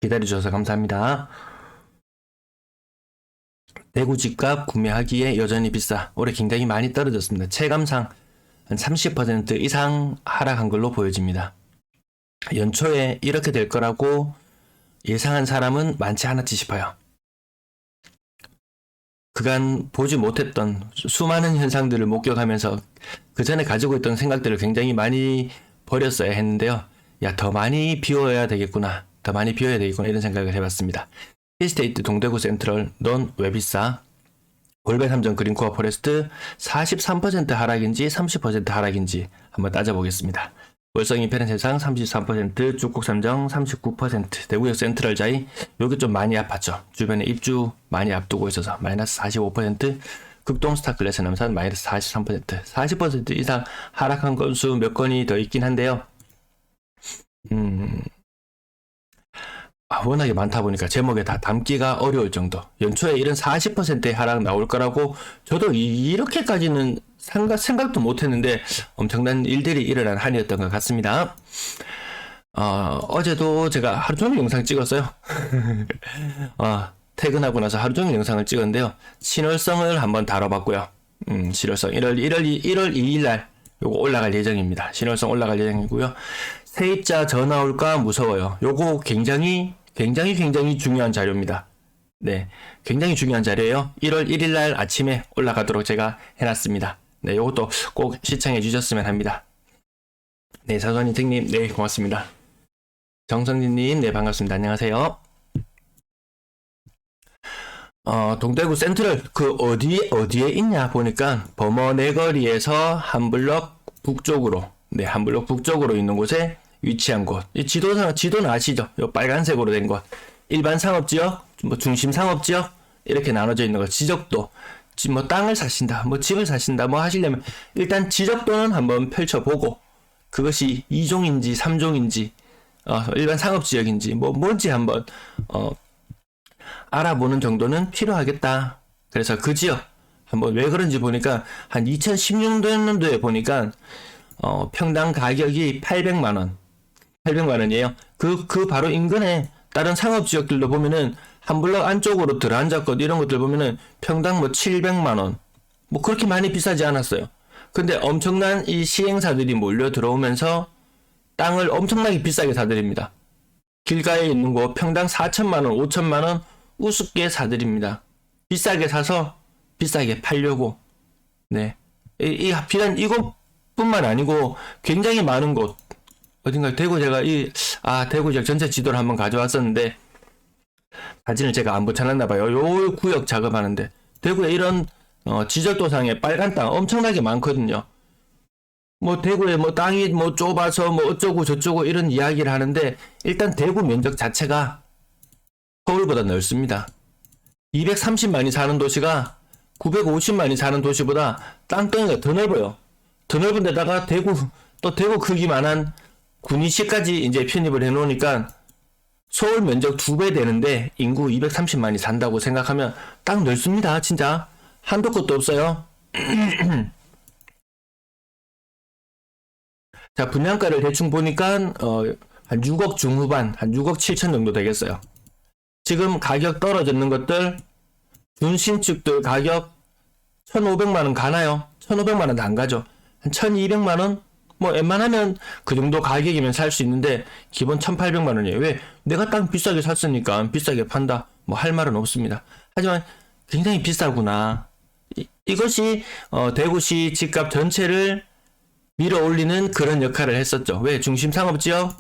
기다려주셔서 감사합니다. 대구 집값 구매하기에 여전히 비싸. 올해 굉장히 많이 떨어졌습니다. 체감상 한 30% 이상 하락한 걸로 보여집니다. 연초에 이렇게 될 거라고 예상한 사람은 많지 않았지 싶어요. 그간 보지 못했던 수많은 현상들을 목격하면서 그 전에 가지고 있던 생각들을 굉장히 많이 버렸어야 했는데요. 야, 더 많이 비워야 되겠구나. 더 많이 비워야 되겠구나. 이런 생각을 해봤습니다. 힐스테이트 동대구 센트럴 넌 왜 비싸? 골배 3점 그린코어 포레스트 43% 하락인지 30% 하락인지 한번 따져보겠습니다. 월성이 페른 세상 33%, 죽곡 3정 39%, 대구역 센트럴 자이 여기 좀 많이 아팠죠. 주변에 입주 많이 앞두고 있어서 마이너스 45%, 극동 스타클래스 남산 마이너스 43%, 40% 이상 하락한 건수 몇 건이 더 있긴 한데요. 워낙에 많다 보니까 제목에 다 담기가 어려울 정도. 연초에 이런 40%의 하락 나올 거라고 저도 이렇게까지는 생각도 못했는데 엄청난 일들이 일어난 한 해였던 것 같습니다. 어제도 제가 하루 종일 영상 찍었어요. 퇴근하고 나서 하루 종일 영상을 찍었는데요. 신월성을 한번 다뤄봤고요. 신월성 1월 2일 날 요거 올라갈 예정입니다. 신월성 올라갈 예정이고요. 세입자 전화 올까 무서워요. 요거 굉장히 중요한 자료입니다. 네, 굉장히 중요한 자료예요. 1월 1일 날 아침에 올라가도록 제가 해놨습니다. 네, 요것도 꼭 시청해 주셨으면 합니다. 네, 사선이택님, 네, 고맙습니다. 정성진님, 네, 반갑습니다. 안녕하세요. 동대구 센트럴, 어디에 있냐 보니까 범어 내거리에서 한 블럭 북쪽으로, 네, 한 블럭 북쪽으로 있는 곳에 위치한 곳. 이 지도는 아시죠? 요 빨간색으로 된 곳. 일반 상업지역, 뭐 중심 상업지역, 이렇게 나눠져 있는 것. 지적도. 뭐 땅을 사신다, 뭐 집을 사신다, 뭐 하시려면 일단 지적도는 한번 펼쳐보고 그것이 2종인지 3종인지 일반 상업지역인지 뭔지 한번 알아보는 정도는 필요하겠다. 그래서 그 지역 한번 왜 그런지 보니까 한 2016년도에 보니까 평당 가격이 800만원이에요. 그 바로 인근에 다른 상업지역들도 보면은 한 블럭 안쪽으로 들어앉았거든. 이런 것들 보면은 평당 뭐 700만원. 뭐 그렇게 많이 비싸지 않았어요. 근데 엄청난 이 시행사들이 몰려 들어오면서 땅을 엄청나게 비싸게 사들입니다. 길가에 있는 곳 평당 4천만원, 5천만원 우습게 사들입니다. 비싸게 사서 비싸게 팔려고. 네. 비단 이곳뿐만 아니고 굉장히 많은 곳. 어딘가 대구 제가 대구 지역 전체 지도를 한번 가져왔었는데 사진을 제가 안 붙여놨나봐요. 요 구역 작업하는데 대구에 이런 지적도상에 빨간 땅 엄청나게 많거든요. 뭐 대구에 뭐 땅이 뭐 좁아서 뭐 어쩌고 저쩌고 이런 이야기를 하는데 일단 대구 면적 자체가 서울보다 넓습니다. 230만이 사는 도시가 950만이 사는 도시보다 땅덩이가 더 넓어요. 더 넓은 데다가 대구 크기만한 군위시까지 이제 편입을 해놓으니까 서울 면적 2배 되는데 인구 230만이 산다고 생각하면 딱 넓습니다. 진짜 한도 끝도 없어요. 자, 분양가를 대충 보니까 한 6억 중후반, 한 6억 7천 정도 되겠어요. 지금 가격 떨어졌는 것들 준신축들 가격 1,500만원 가나요? 1,500만원도 안 가죠. 한 1,200만원? 뭐 웬만하면 그 정도 가격이면 살 수 있는데 기본 1,800만원이에요. 왜? 내가 땅 비싸게 샀으니까 비싸게 판다. 뭐 할 말은 없습니다. 하지만 굉장히 비싸구나. 이것이 대구시 집값 전체를 밀어 올리는 그런 역할을 했었죠. 왜? 중심 상업지역,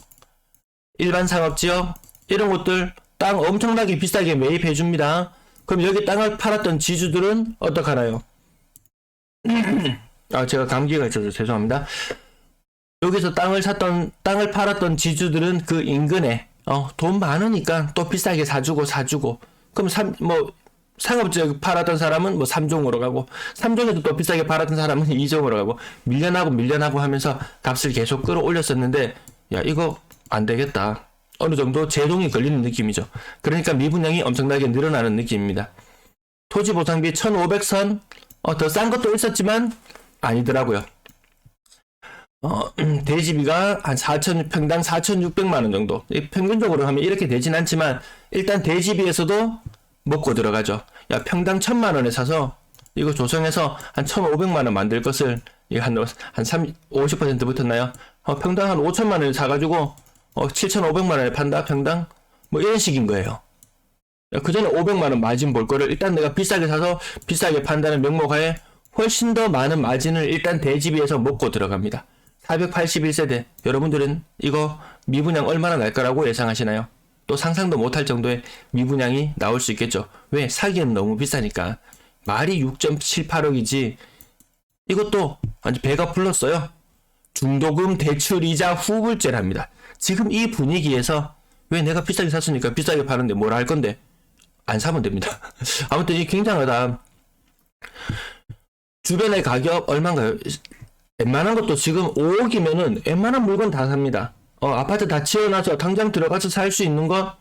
일반 상업지역 이런 곳들 땅 엄청나게 비싸게 매입해 줍니다. 그럼 여기 땅을 팔았던 지주들은 어떡하나요? 제가 감기가 있어서 죄송합니다. 여기서 땅을 팔았던 지주들은 그 인근에 돈 많으니까 또 비싸게 사주고 그럼 상업지역 팔았던 사람은 뭐 3종으로 가고 3종에도 또 비싸게 팔았던 사람은 2종으로 가고 밀려나고 하면서 값을 계속 끌어올렸었는데 야 이거 안 되겠다. 어느 정도 제동이 걸리는 느낌이죠. 그러니까 미분양이 엄청나게 늘어나는 느낌입니다. 토지보상비 1,500선 더 싼 것도 있었지만 아니더라고요. 대지비가 한 평당 4,600만 원 정도. 평균적으로 하면 이렇게 되진 않지만 일단 대지비에서도 먹고 들어가죠. 야, 평당 1,000만 원에 사서 이거 조성해서 한 1,500만 원 만들 것을 한 50% 붙었나요? 평당 한 5천만 원을 사가지고 7,500만 원에 판다 평당 뭐 이런 식인 거예요. 그 전에 500만 원 마진 볼 거를 일단 내가 비싸게 사서 비싸게 판다는 명목하에 훨씬 더 많은 마진을 일단 대지비에서 먹고 들어갑니다. 481세대 여러분들은 이거 미분양 얼마나 날 거라고 예상하시나요? 또 상상도 못할 정도의 미분양이 나올 수 있겠죠. 왜? 사기엔 너무 비싸니까. 말이 6.78억이지 이것도 완전 배가 불렀어요. 중도금 대출이자 후불제랍니다. 지금 이 분위기에서 왜 내가 비싸게 샀으니까 비싸게 파는데 뭐라 할 건데 안 사면 됩니다. 아무튼 이 굉장하다. 주변의 가격 얼마인가요? 웬만한 것도 지금 5억이면은 웬만한 물건 다 삽니다. 아파트 다 지어놔서 당장 들어가서 살 수 있는 거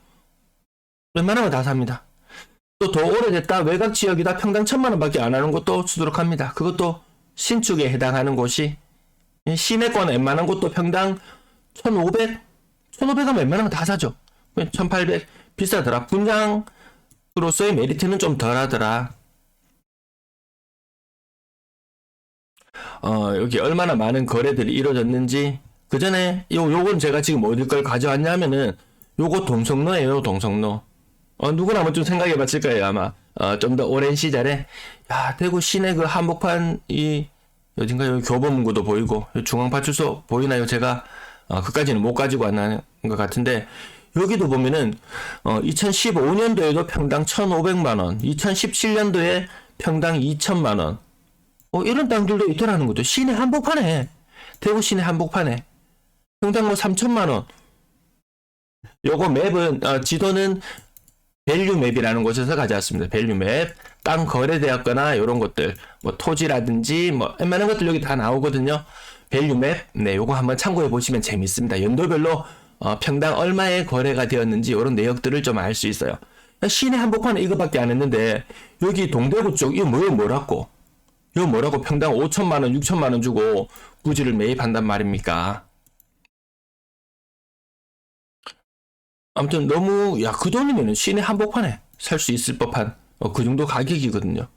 웬만한 거 다 삽니다. 또 더 오래됐다 외곽 지역이다 평당 1,000만 원밖에 안 하는 것도 수두룩합니다. 그것도 신축에 해당하는 곳이 시내권 웬만한 곳도 평당 1,500 하면 웬만한 거 다 사죠. 1,800 비싸더라. 분양으로서의 메리트는 좀 덜하더라. 여기 얼마나 많은 거래들이 이루어졌는지 그 전에 요건 제가 지금 어디 걸 가져왔냐면은 요거 동성로예요. 동성로. 누구나 한번 좀 생각해 봤을 거예요. 아마 좀 더 오랜 시절에 야 대구 시내 그 한복판 어딘가 여기 교보문고도 보이고 중앙파출소 보이나요? 제가 그까지는 못 가지고 왔는 것 같은데 여기도 보면은 2015년도에도 평당 1,500만원 2017년도에 평당 2,000만원 이런 땅들도 있더라는 거죠. 시내 한복판에 대구 시내 한복판에 평당 뭐 3,000만원. 요거 맵은 지도는 밸류맵이라는 곳에서 가져왔습니다. 밸류맵 땅 거래되었거나 이런 것들 뭐 토지라든지 뭐 웬만한 것들 여기 다 나오거든요. 밸류맵 네 요거 한번 참고해 보시면 재밌습니다. 연도별로 평당 얼마에 거래가 되었는지 이런 내역들을 좀 알 수 있어요. 시내 한복판에 이거밖에 안 했는데 여기 동대구 쪽 이거 뭐라고 평당 5천만원 6천만원 주고 부지를 매입한단 말입니까? 아무튼 너무 그 돈이면 시내 한복판에 살 수 있을 법한 그 정도 가격이거든요.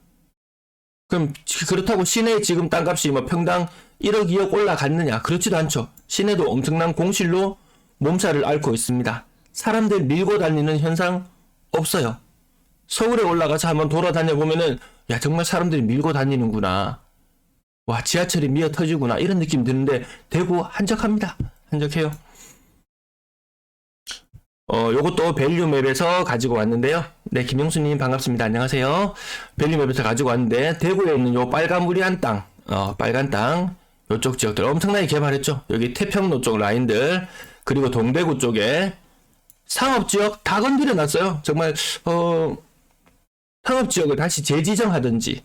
그럼 그렇다고 시내에 지금 땅값이 뭐 평당 1억 2억 올라갔느냐? 그렇지도 않죠. 시내도 엄청난 공실로 몸살을 앓고 있습니다. 사람들 밀고 다니는 현상 없어요. 서울에 올라가서 한번 돌아다녀 보면은 정말 사람들이 밀고 다니는구나. 와 지하철이 미어 터지구나 이런 느낌 드는데 대구 한적합니다. 한적해요. 요것도 밸류맵에서 가지고 왔는데요. 네, 김영수님 반갑습니다. 안녕하세요. 밸류맵에서 가지고 왔는데 대구에 있는 요 빨간무리한 땅, 빨간 땅 요쪽 지역들 엄청나게 개발했죠. 여기 태평로 쪽 라인들 그리고 동대구 쪽에 상업지역 다 건드려 놨어요. 정말 상업지역을 다시 재지정하든지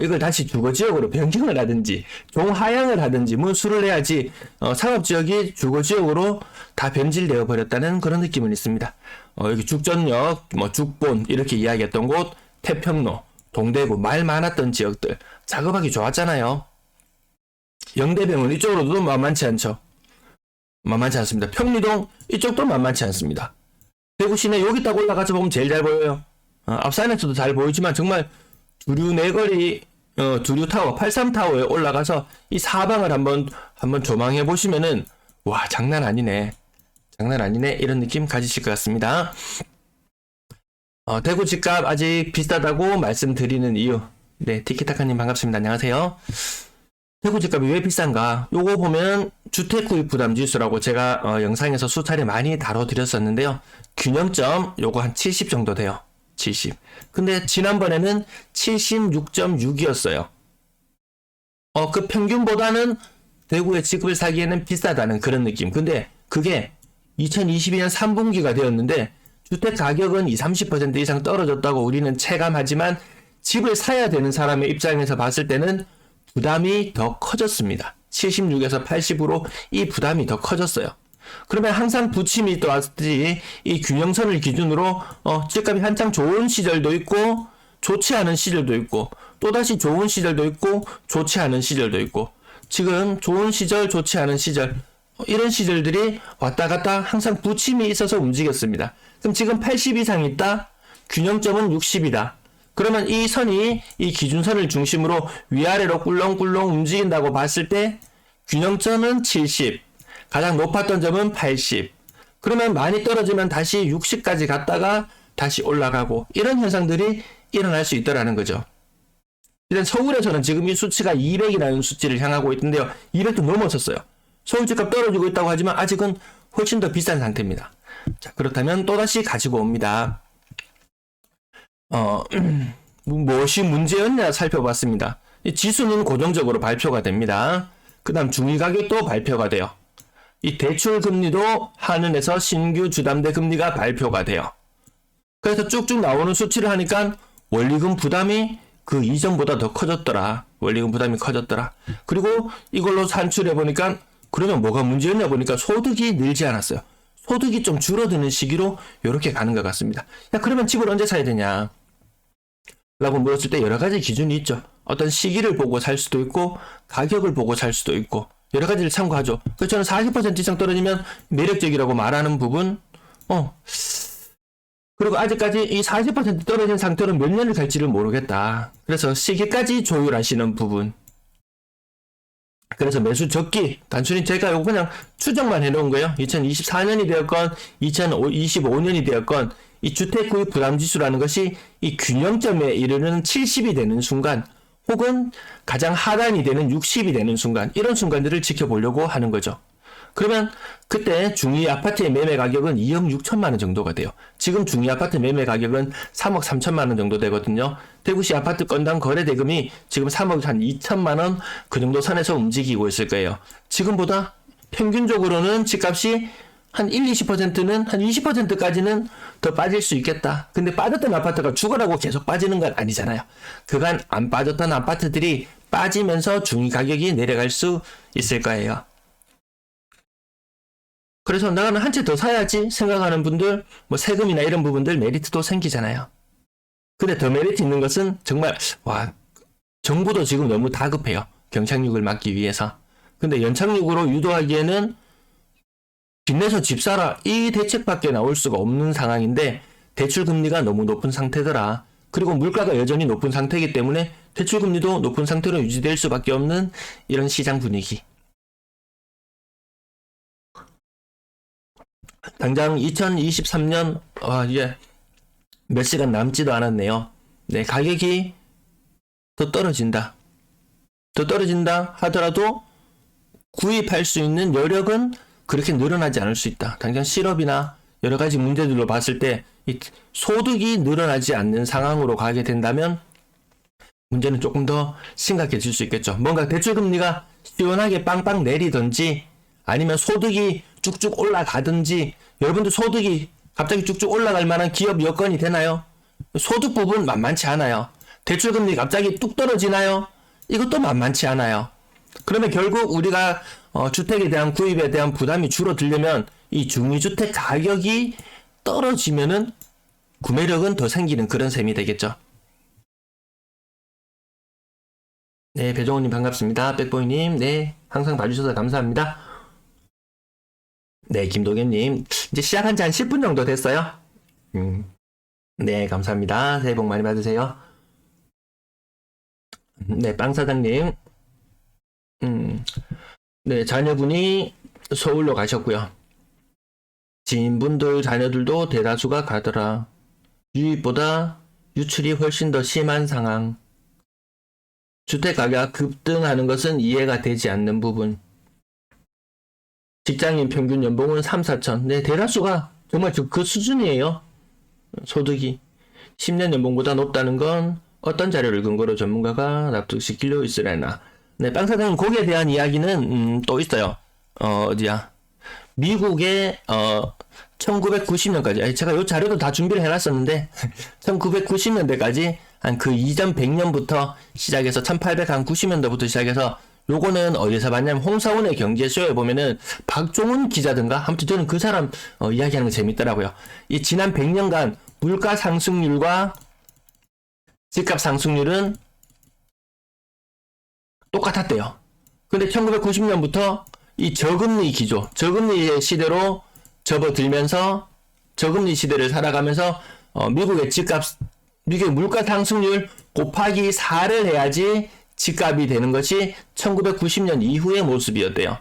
이걸 다시 주거지역으로 변경을 하든지 종하향을 하든지 문수를 해야지 상업지역이 주거지역으로 다 변질되어 버렸다는 그런 느낌은 있습니다. 여기 죽전역, 죽본 이렇게 이야기했던 곳, 태평로, 동대구 말 많았던 지역들 작업하기 좋았잖아요. 영대병원 이쪽으로도 만만치 않죠. 만만치 않습니다. 평리동 이쪽도 만만치 않습니다. 대구 시내 여기 딱 올라가서 보면 제일 잘 보여요. 앞산에서도 잘 보이지만 정말 두류 네거리 두류 타워 83타워에 올라가서 이 사방을 한번 조망해 보시면은 와 장난 아니네 이런 느낌 가지실 것 같습니다. 대구 집값 아직 비싸다고 말씀드리는 이유 네 티키타카님 반갑습니다. 안녕하세요. 대구 집값이 왜 비싼가? 요거 보면 주택구입 부담 지수라고 제가 영상에서 수차례 많이 다뤄드렸었는데요. 균형점 요거 한 70 정도 돼요. 70. 근데 지난번에는 76.6이었어요. 그 평균보다는 대구의 집을 사기에는 비싸다는 그런 느낌. 근데 그게 2022년 3분기가 되었는데 주택 가격은 20-30% 이상 떨어졌다고 우리는 체감하지만 집을 사야 되는 사람의 입장에서 봤을 때는 부담이 더 커졌습니다. 76에서 80으로 이 부담이 더 커졌어요. 그러면 항상 부침이 또 왔듯이 이 균형선을 기준으로 집값이 한창 좋은 시절도 있고 좋지 않은 시절도 있고 또다시 좋은 시절도 있고 좋지 않은 시절도 있고 지금 좋은 시절, 좋지 않은 시절, 이런 시절들이 왔다 갔다 항상 부침이 있어서 움직였습니다. 그럼 지금 80 이상 있다? 균형점은 60이다. 그러면 이 선이 이 기준선을 중심으로 위아래로 꿀렁꿀렁 움직인다고 봤을 때 균형점은 70, 가장 높았던 점은 80. 그러면 많이 떨어지면 다시 60까지 갔다가 다시 올라가고 이런 현상들이 일어날 수 있다라는 거죠. 일단 서울에서는 지금 이 수치가 200이라는 수치를 향하고 있는데요. 200도 넘어섰어요. 서울 집값 떨어지고 있다고 하지만 아직은 훨씬 더 비싼 상태입니다. 자, 그렇다면 또다시 가지고 옵니다. 무엇이 문제였냐 살펴봤습니다. 이 지수는 고정적으로 발표가 됩니다. 그 다음 중위가격도 발표가 돼요. 이 대출금리도 한은에서 신규 주담대 금리가 발표가 돼요. 그래서 쭉쭉 나오는 수치를 하니까 원리금 부담이 그 이전보다 더 커졌더라. 원리금 부담이 커졌더라. 그리고 이걸로 산출해 보니까 그러면 뭐가 문제였냐 보니까 소득이 늘지 않았어요. 소득이 좀 줄어드는 시기로 이렇게 가는 것 같습니다. 야, 그러면 집을 언제 사야 되냐? 라고 물었을 때 여러 가지 기준이 있죠. 어떤 시기를 보고 살 수도 있고 가격을 보고 살 수도 있고 여러 가지를 참고하죠. 그래서 저는 40% 이상 떨어지면 매력적이라고 말하는 부분 그리고 아직까지 이 40% 떨어진 상태로 몇 년을 갈지를 모르겠다. 그래서 시기까지 조율하시는 부분. 그래서 매수 적기 단순히 제가 이거 그냥 추정만 해놓은 거예요. 2024년이 되었건 2025년이 되었건 이 주택 구입 부담 지수라는 것이 이 균형점에 이르는 70이 되는 순간 혹은 가장 하단이 되는 60이 되는 순간 이런 순간들을 지켜보려고 하는 거죠. 그러면 그때 중위 아파트의 매매 가격은 2억 6천만 원 정도가 돼요. 지금 중위 아파트 매매 가격은 3억 3천만 원 정도 되거든요. 대구시 아파트 건당 거래 대금이 지금 3억 한 2천만 원 그 정도 선에서 움직이고 있을 거예요. 지금보다 평균적으로는 집값이 한 1, 20%는 한 20%까지는 더 빠질 수 있겠다. 근데 빠졌던 아파트가 죽어라고 계속 빠지는 건 아니잖아요. 그간 안 빠졌던 아파트들이 빠지면서 중위 가격이 내려갈 수 있을 거예요. 그래서 나는 한 채 더 사야지 생각하는 분들, 뭐 세금이나 이런 부분들 메리트도 생기잖아요. 근데 더 메리트 있는 것은 정말 정부도 지금 너무 다급해요. 경착륙을 막기 위해서. 근데 연착륙으로 유도하기에는 빚내서 집 사라 이 대책밖에 나올 수가 없는 상황인데 대출금리가 너무 높은 상태더라. 그리고 물가가 여전히 높은 상태이기 때문에 대출금리도 높은 상태로 유지될 수밖에 없는 이런 시장 분위기. 당장 2023년 이제 몇 시간 남지도 않았네요. 네, 가격이 더 떨어진다 하더라도 구입할 수 있는 여력은 그렇게 늘어나지 않을 수 있다. 당장 실업이나 여러 가지 문제들로 봤을 때 이 소득이 늘어나지 않는 상황으로 가게 된다면 문제는 조금 더 심각해질 수 있겠죠. 뭔가 대출금리가 시원하게 빵빵 내리든지 아니면 소득이 쭉쭉 올라가든지 여러분들 소득이 갑자기 쭉쭉 올라갈 만한 기업 여건이 되나요? 소득 부분 만만치 않아요. 대출금리 갑자기 뚝 떨어지나요? 이것도 만만치 않아요. 그러면 결국 우리가 주택에 대한 구입에 대한 부담이 줄어들려면 이 중위주택 가격이 떨어지면은 구매력은 더 생기는 그런 셈이 되겠죠. 네, 배종호님 반갑습니다. 백보이님, 네, 항상 봐주셔서 감사합니다. 네, 김도겸님, 이제 시작한 지 한 10분 정도 됐어요. 네, 감사합니다. 새해 복 많이 받으세요. 네, 빵사장님, 네, 자녀분이 서울로 가셨고요. 지인분들 자녀들도 대다수가 가더라. 유입보다 유출이 훨씬 더 심한 상황. 주택가격 급등하는 것은 이해가 되지 않는 부분. 직장인 평균 연봉은 3, 4천. 네, 대다수가 정말 그 수준이에요. 소득이. 10년 연봉보다 높다는 건 어떤 자료를 근거로 전문가가 납득시키려 있으려나. 네, 빵사장님 거기에 대한 이야기는 또 있어요. 어디야? 미국의 1990년까지 제가 이 자료도 다 준비를 해놨었는데 1990년대까지 한 그 이전 100년부터 시작해서 1890년대부터 시작해서 요거는 어디서 봤냐면 홍사원의 경제쇼에 보면은 박종훈 기자든가 아무튼 저는 그 사람 이야기하는 거 재밌더라고요. 이 지난 100년간 물가 상승률과 집값 상승률은 똑같았대요. 근데 1990년부터 이 저금리 기조, 저금리의 시대로 접어들면서 저금리 시대를 살아가면서 미국의 집값, 미국의 물가 상승률 곱하기 4를 해야지 집값이 되는 것이 1990년 이후의 모습이었대요.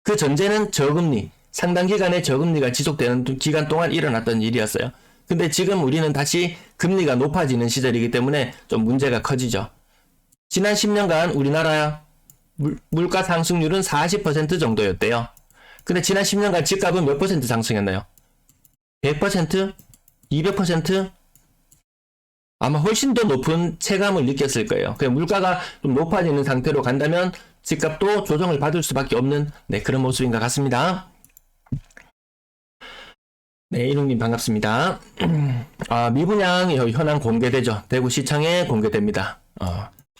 그 전제는 저금리, 상당 기간의 저금리가 지속되는 기간 동안 일어났던 일이었어요. 근데 지금 우리는 다시 금리가 높아지는 시절이기 때문에 좀 문제가 커지죠. 지난 10년간 우리나라 물가 상승률은 40% 정도였대요. 근데 지난 10년간 집값은 몇 퍼센트 상승했나요? 100%? 200%? 아마 훨씬 더 높은 체감을 느꼈을 거예요. 그냥 물가가 좀 높아지는 상태로 간다면 집값도 조정을 받을 수밖에 없는 그런 모습인 것 같습니다. 네, 이룽님 반갑습니다. 미분양이 현황 공개되죠. 대구시청에 공개됩니다.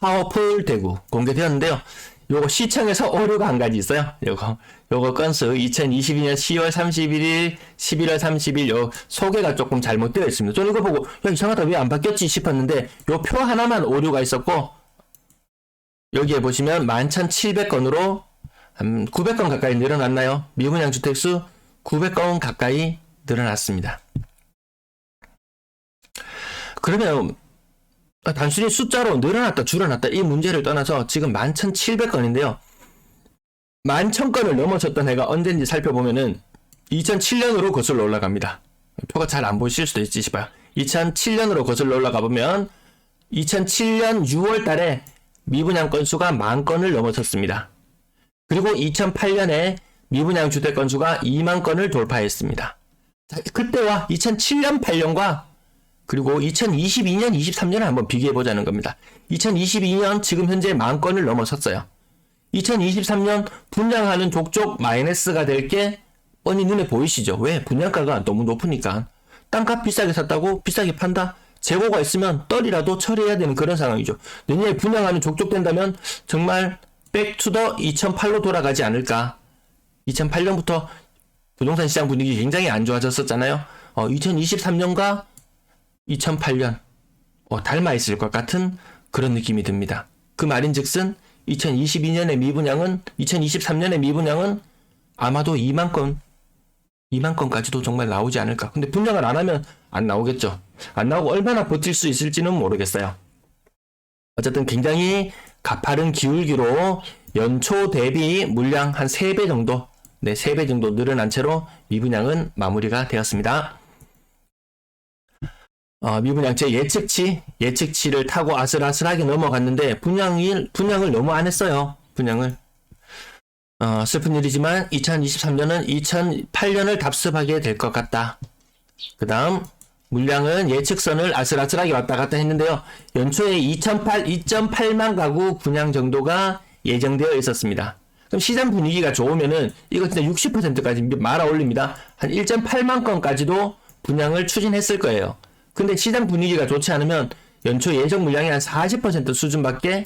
파워풀 대구 공개되었는데요. 요거 시청에서 오류가 한 가지 있어요. 요거 건수 2022년 10월 31일, 11월 30일 요 소개가 조금 잘못되어 있습니다. 저는 이거 보고 야, 이상하다 왜 안 바뀌었지 싶었는데 요 표 하나만 오류가 있었고 여기에 보시면 11,700건으로 한 900건 가까이 늘어났나요? 미분양 주택수 900건 가까이 늘어났습니다. 그러면 단순히 숫자로 늘어났다 줄어났다 이 문제를 떠나서 지금 11,700건인데요. 11,000건을 넘어섰던 해가 언제인지 살펴보면은 2007년으로 거슬러 올라갑니다. 표가 잘 안 보이실 수도 있지 싶어요. 2007년으로 거슬러 올라가 보면 2007년 6월 달에 미분양 건수가 10,000건을 넘어섰습니다. 그리고 2008년에 미분양 주택 건수가 2만 건을 돌파했습니다. 자, 그때와 2007년 8년과 그리고 2022년 23년을 한번 비교해 보자는 겁니다. 2022년 지금 현재 10,000건을 넘어섰어요. 2023년 분양하는 족족 마이너스가 될 게 뻔히 눈에 보이시죠? 왜? 분양가가 너무 높으니까. 땅값 비싸게 샀다고 비싸게 판다? 재고가 있으면 떨이라도 처리해야 되는 그런 상황이죠. 내년에 분양하는 족족 된다면 정말 백투더 2008로 돌아가지 않을까. 2008년부터 부동산 시장 분위기 굉장히 안 좋아졌었잖아요. 2023년과 2008년 닮아 있을 것 같은 그런 느낌이 듭니다. 그 말인즉슨 2022년의 미분양은 2023년의 미분양은 아마도 2만 건까지도 정말 나오지 않을까. 근데 분양을 안 하면 안 나오겠죠. 안 나오고 얼마나 버틸 수 있을지는 모르겠어요. 어쨌든 굉장히 가파른 기울기로 연초 대비 물량 한 3배 정도 3배 정도 늘어난 채로 미분양은 마무리가 되었습니다. 미분양제 예측치를 타고 아슬아슬하게 넘어갔는데 분양을 너무 안 했어요. 분양을. 슬픈 일이지만 2023년은 2008년을 답습하게 될 것 같다. 그 다음 물량은 예측선을 아슬아슬하게 왔다 갔다 했는데요. 연초에 2.8만 가구 분양 정도가 예정되어 있었습니다. 그럼 시장 분위기가 좋으면은 이거 진짜 60%까지 말아 올립니다. 한 1.8만 건까지도 분양을 추진했을 거예요. 근데 시장 분위기가 좋지 않으면 연초 예정 물량의 한 40% 수준밖에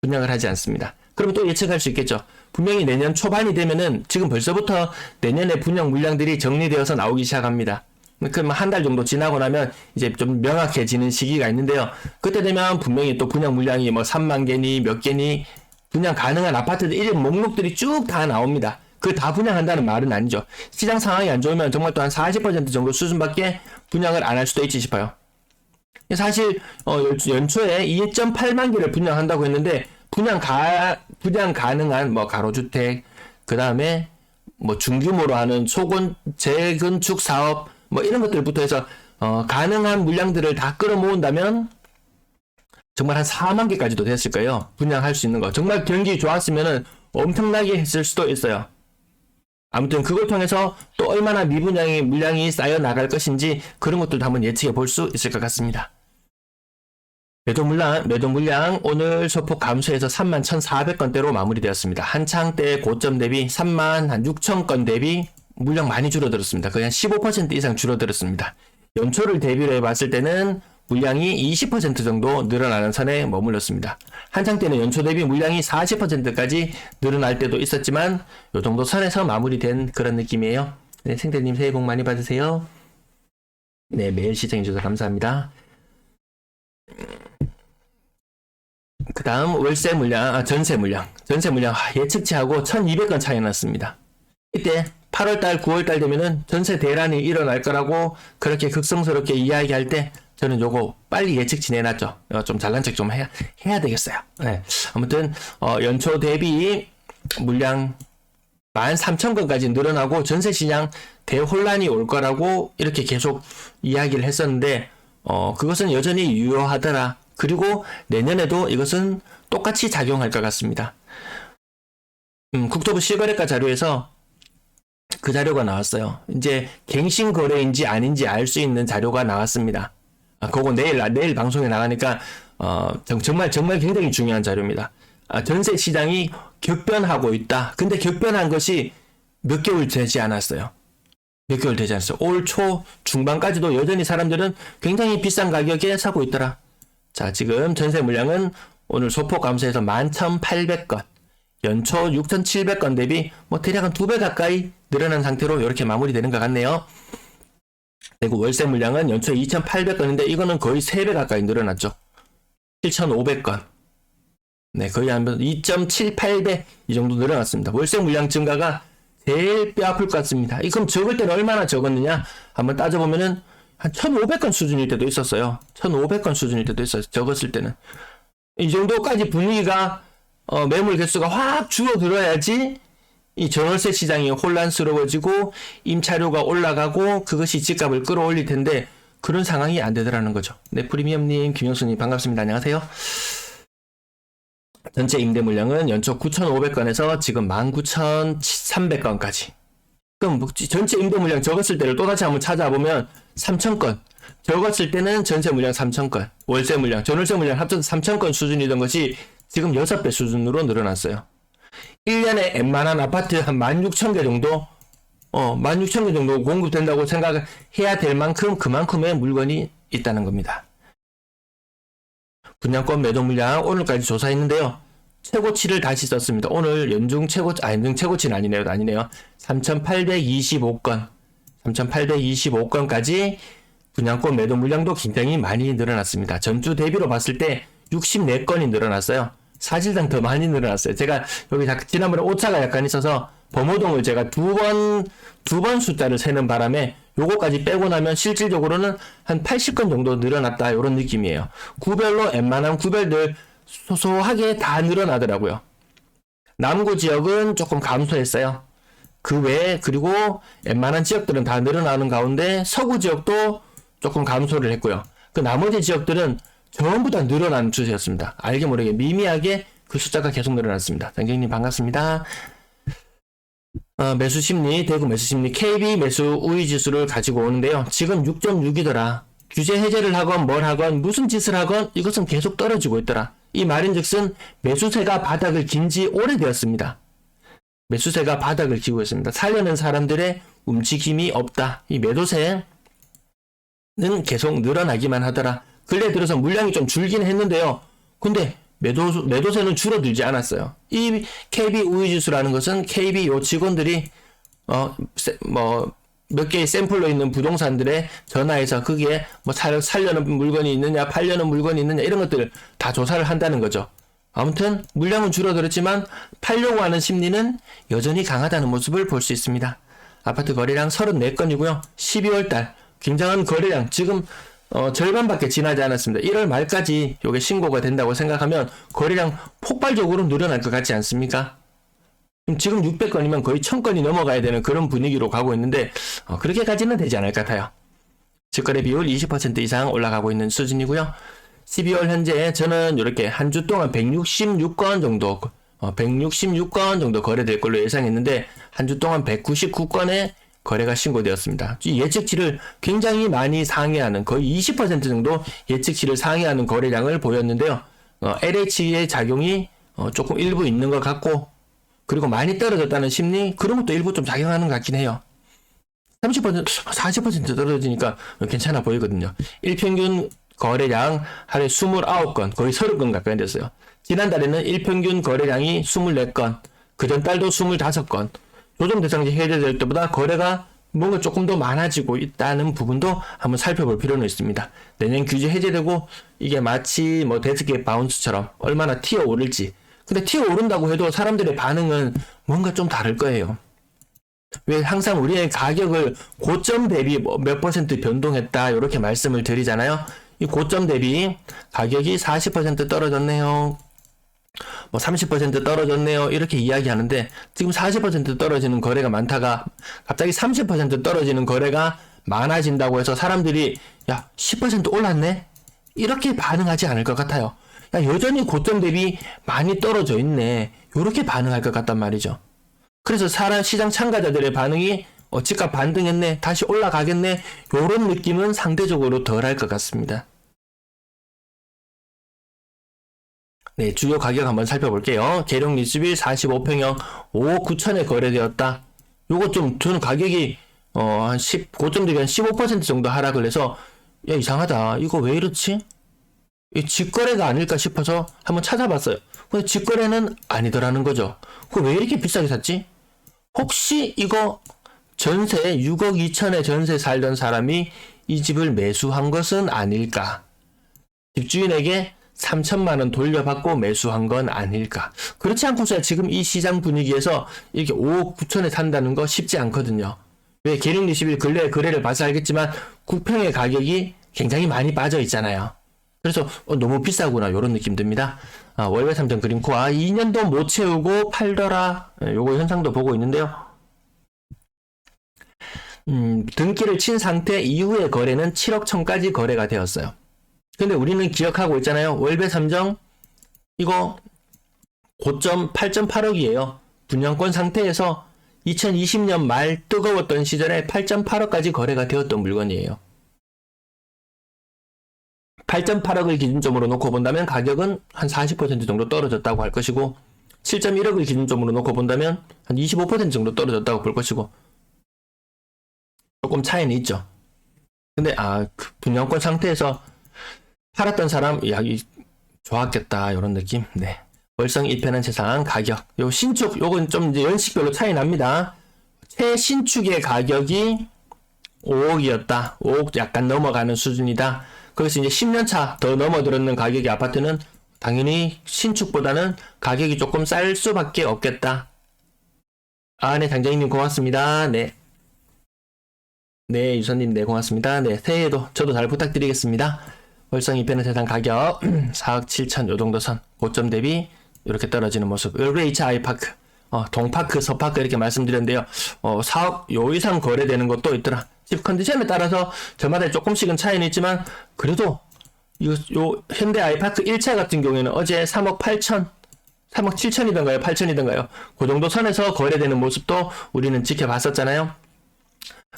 분양을 하지 않습니다. 그러면 또 예측할 수 있겠죠. 분명히 내년 초반이 되면은 지금 벌써부터 내년에 분양 물량들이 정리되어서 나오기 시작합니다. 그럼 한 달 정도 지나고 나면 이제 좀 명확해지는 시기가 있는데요. 그때 되면 분명히 또 분양 물량이 뭐 3만 개니 몇 개니 분양 가능한 아파트들 이런 목록들이 쭉 다 나옵니다. 그걸 다 분양한다는 말은 아니죠. 시장 상황이 안 좋으면 정말 또 한 40% 정도 수준밖에 분양을 안 할 수도 있지 싶어요. 사실 연초에 2.8만 개를 분양한다고 했는데 분양 가능한 뭐 가로주택 그 다음에 뭐 중규모로 하는 재건축 사업 뭐 이런 것들부터 해서 가능한 물량들을 다 끌어모은다면 정말 한 4만 개까지도 됐을 거예요. 분양할 수 있는 거. 정말 경기 좋았으면은 엄청나게 했을 수도 있어요. 아무튼 그걸 통해서 또 얼마나 미분양의 물량이 쌓여 나갈 것인지 그런 것들도 한번 예측해 볼 수 있을 것 같습니다. 매도 물량 오늘 소폭 감소해서 31,400건대로 마무리되었습니다. 한창 때 고점 대비 36,000건 대비 물량 많이 줄어들었습니다. 거의 한 15% 이상 줄어들었습니다. 연초를 대비로 해봤을 때는 물량이 20% 정도 늘어나는 선에 머물렀습니다. 한창 때는 연초 대비 물량이 40%까지 늘어날 때도 있었지만 이 정도 선에서 마무리된 그런 느낌이에요. 네, 생태님 새해 복 많이 받으세요. 네, 매일 시청해주셔서 감사합니다. 그 다음 월세 물량, 전세 물량. 전세 물량 예측치하고 1200건 차이 났습니다. 이때 8월달, 9월달 되면은 전세 대란이 일어날 거라고 그렇게 극성스럽게 이야기할 때 저는 요거 빨리 예측치 내놨죠. 좀 잘난 척 좀 해야 되겠어요. 네. 아무튼 연초 대비 물량 13,000건까지 늘어나고 전세시장 대혼란이 올 거라고 이렇게 계속 이야기를 했었는데 그것은 여전히 유효하더라. 그리고 내년에도 이것은 똑같이 작용할 것 같습니다. 국토부 실거래가 자료에서 그 자료가 나왔어요. 이제 갱신 거래인지 아닌지 알 수 있는 자료가 나왔습니다. 그거 내일 방송에 나가니까 정말 굉장히 중요한 자료입니다. 전세 시장이 격변하고 있다. 근데 격변한 것이 몇 개월 되지 않았어요. 몇 개월 되지 않았어요. 올 초 중반까지도 여전히 사람들은 굉장히 비싼 가격에 사고 있더라. 자, 지금 전세 물량은 오늘 소폭 감소해서 11,800건, 연초 6,700건 대비 대략 한 2배 가까이 늘어난 상태로 이렇게 마무리되는 것 같네요. 그리고 월세 물량은 연초 2,800건인데 이거는 거의 3배 가까이 늘어났죠. 7,500건. 네, 거의 한 2.78배 이 정도 늘어났습니다. 월세 물량 증가가 제일 뼈 아플 것 같습니다. 그럼 적을 때는 얼마나 적었느냐? 한번 따져보면은 한 1,500건 수준일 때도 있었어요. 1,500건 수준일 때도 있어요. 적었을 때는. 이 정도까지 분위기가 매물 개수가 확 줄어들어야지 이 전월세 시장이 혼란스러워지고 임차료가 올라가고 그것이 집값을 끌어올릴 텐데 그런 상황이 안 되더라는 거죠. 네, 프리미엄님, 김영수님 반갑습니다. 안녕하세요. 전체 임대 물량은 연초 9,500건에서 지금 19,300건까지. 그럼 전체 임대 물량 적었을 때를 또다시 한번 찾아보면 3,000건. 적었을 때는 전세 물량 3,000건, 월세 물량, 전월세 물량 합쳐서 3,000건 수준이던 것이 지금 6배 수준으로 늘어났어요. 1년에 웬만한 아파트 한 16,000개 정도, 16,000개 정도 공급된다고 생각해야 될 만큼 그만큼의 물건이 있다는 겁니다. 분양권 매도 물량 오늘까지 조사했는데요. 최고치를 다시 썼습니다. 오늘 연중 최고치는 아니네요. 3,825건. 3,825건까지 분양권 매도 물량도 굉장히 많이 늘어났습니다. 전주 대비로 봤을 때 64건이 늘어났어요. 사실상 더 많이 늘어났어요. 제가 여기 지난번에 오차가 약간 있어서 범호동을 제가 두 번 숫자를 세는 바람에 요거까지 빼고 나면 실질적으로는 한 80건 정도 늘어났다 이런 느낌이에요. 구별로 웬만한 구별들 소소하게 다 늘어나더라고요. 남구 지역은 조금 감소했어요. 그 외에 그리고 웬만한 지역들은 다 늘어나는 가운데 서구 지역도 조금 감소를 했고요. 그 나머지 지역들은 전부 다 늘어나는 추세였습니다. 알게 모르게 미미하게 그 숫자가 계속 늘어났습니다. 장경님 반갑습니다. 매수 심리, 대구 매수 심리, KB 매수 우위 지수를 가지고 오는데요. 지금 6.6이더라. 규제 해제를 하건 뭘 하건 무슨 짓을 하건 이것은 계속 떨어지고 있더라. 이 말인즉슨 매수세가 바닥을 긴 지 오래되었습니다. 매수세가 바닥을 기고 있습니다. 살려는 사람들의 움직임이 없다. 이 매도세는 계속 늘어나기만 하더라. 근래 들어서 물량이 좀 줄긴 했는데요. 근데 매도세는 줄어들지 않았어요. 이 KB 우위지수라는 것은 KB 요 직원들이 몇 개의 샘플로 있는 부동산들에 전화해서 거기에 살려는 물건이 있느냐, 팔려는 물건이 있느냐 이런 것들을 다 조사를 한다는 거죠. 아무튼 물량은 줄어들었지만 팔려고 하는 심리는 여전히 강하다는 모습을 볼 수 있습니다. 아파트 거래량 34건이고요. 12월달 굉장한 거래량 지금 절반밖에 지나지 않았습니다. 1월 말까지 이게 신고가 된다고 생각하면 거래량 폭발적으로 늘어날 것 같지 않습니까? 지금 600건이면 거의 1000건이 넘어가야 되는 그런 분위기로 가고 있는데 그렇게까지는 되지 않을 것 같아요. 직거래 비율 20% 이상 올라가고 있는 수준이고요. 12월 현재 저는 이렇게 한 주 동안 166건 정도 거래될 걸로 예상했는데 한 주 동안 199건의 거래가 신고되었습니다. 예측치를 굉장히 많이 상회하는 거의 20% 정도 예측치를 상회하는 거래량을 보였는데요. LH의 작용이 조금 일부 있는 것 같고 그리고 많이 떨어졌다는 심리 그런 것도 일부 좀 작용하는 것 같긴 해요. 30% 40% 떨어지니까 괜찮아 보이거든요. 일평균 거래량 하루에 29건 거의 30건 가까이 됐어요. 지난달에는 일평균 거래량이 24건 그 전 달도 25건 조정 대상지 해제될 때보다 거래가 뭔가 조금 더 많아지고 있다는 부분도 한번 살펴볼 필요는 있습니다. 내년 규제 해제되고 이게 마치 뭐 데스켓 바운스처럼 얼마나 튀어 오를지. 근데 튀어 오른다고 해도 사람들의 반응은 뭔가 좀 다를 거예요. 왜 항상 우리의 가격을 고점 대비 몇 퍼센트 변동했다 이렇게 말씀을 드리잖아요. 이 고점 대비 가격이 40% 떨어졌네요. 뭐 30% 떨어졌네요. 이렇게 이야기하는데 지금 40% 떨어지는 거래가 많다가 갑자기 30% 떨어지는 거래가 많아진다고 해서 사람들이 야 10% 올랐네? 이렇게 반응하지 않을 것 같아요. 야 여전히 고점 대비 많이 떨어져 있네. 이렇게 반응할 것 같단 말이죠. 그래서 시장 참가자들의 반응이 집값 반등했네, 다시 올라가겠네, 요런 느낌은 상대적으로 덜할 것 같습니다. 네, 주요 가격 한번 살펴볼게요. 계룡 리스빌 45평형 5억 9천에 거래되었다. 요거 좀 저는 가격이 한 5점 대비 한 15% 정도 하락을 해서 야 이상하다. 이거 왜 이렇지? 이 직거래가 아닐까 싶어서 한번 찾아봤어요. 근데 직거래는 아니더라는 거죠. 그거 왜 이렇게 비싸게 샀지? 혹시 이거 전세 6억 2천에 전세 살던 사람이 이 집을 매수한 것은 아닐까? 집주인에게 3천만 원 돌려받고 매수한 건 아닐까? 그렇지 않고서야 지금 이 시장 분위기에서 이렇게 5억 9천에 산다는 거 쉽지 않거든요. 왜 계룡 리시빌 근래 거래를 봐서 알겠지만 국평의 가격이 굉장히 많이 빠져 있잖아요. 그래서 너무 비싸구나 이런 느낌 듭니다. 월배 3점 그린코아 2년도 못 채우고 팔더라. 요거 현상도 보고 있는데요. 등기를 친 상태 이후의 거래는 7억 천까지 거래가 되었어요. 근데 우리는 기억하고 있잖아요. 월배 3점 이거 고점 8.8억이에요. 분양권 상태에서 2020년 말 뜨거웠던 시절에 8.8억까지 거래가 되었던 물건이에요. 8.8억을 기준점으로 놓고 본다면 가격은 한 40% 정도 떨어졌다고 할 것이고 7.1억을 기준점으로 놓고 본다면 한 25% 정도 떨어졌다고 볼 것이고 조금 차이는 있죠. 근데 그 분양권 상태에서 팔았던 사람 이 좋았겠다 이런 느낌. 네. 월성 1편한 세상 가격 요 신축 요건 좀 이제 연식별로 차이 납니다. 최신축의 가격이 5억이었다. 5억 약간 넘어가는 수준이다. 그래서 이제 10년차 더 넘어들었는 가격의 아파트는 당연히 신축보다는 가격이 조금 쌀 수밖에 없겠다. 네, 장장님 고맙습니다. 네. 네, 유선님, 네, 고맙습니다. 네, 새해에도 저도 잘 부탁드리겠습니다. 월성 2편의 세상 가격 4억 7천 요 정도 선 고점 대비 이렇게 떨어지는 모습. LH 아이파크, 동파크, 서파크 이렇게 말씀드렸는데요. 4억 요 이상 거래되는 것도 있더라. 집 컨디션에 따라서 저마다 조금씩은 차이는 있지만 그래도 요 현대 아이파크 1차 같은 경우에는 어제 3억 8천 3억 7천이던가요 8천이던가요 그 정도 선에서 거래되는 모습도 우리는 지켜봤었잖아요.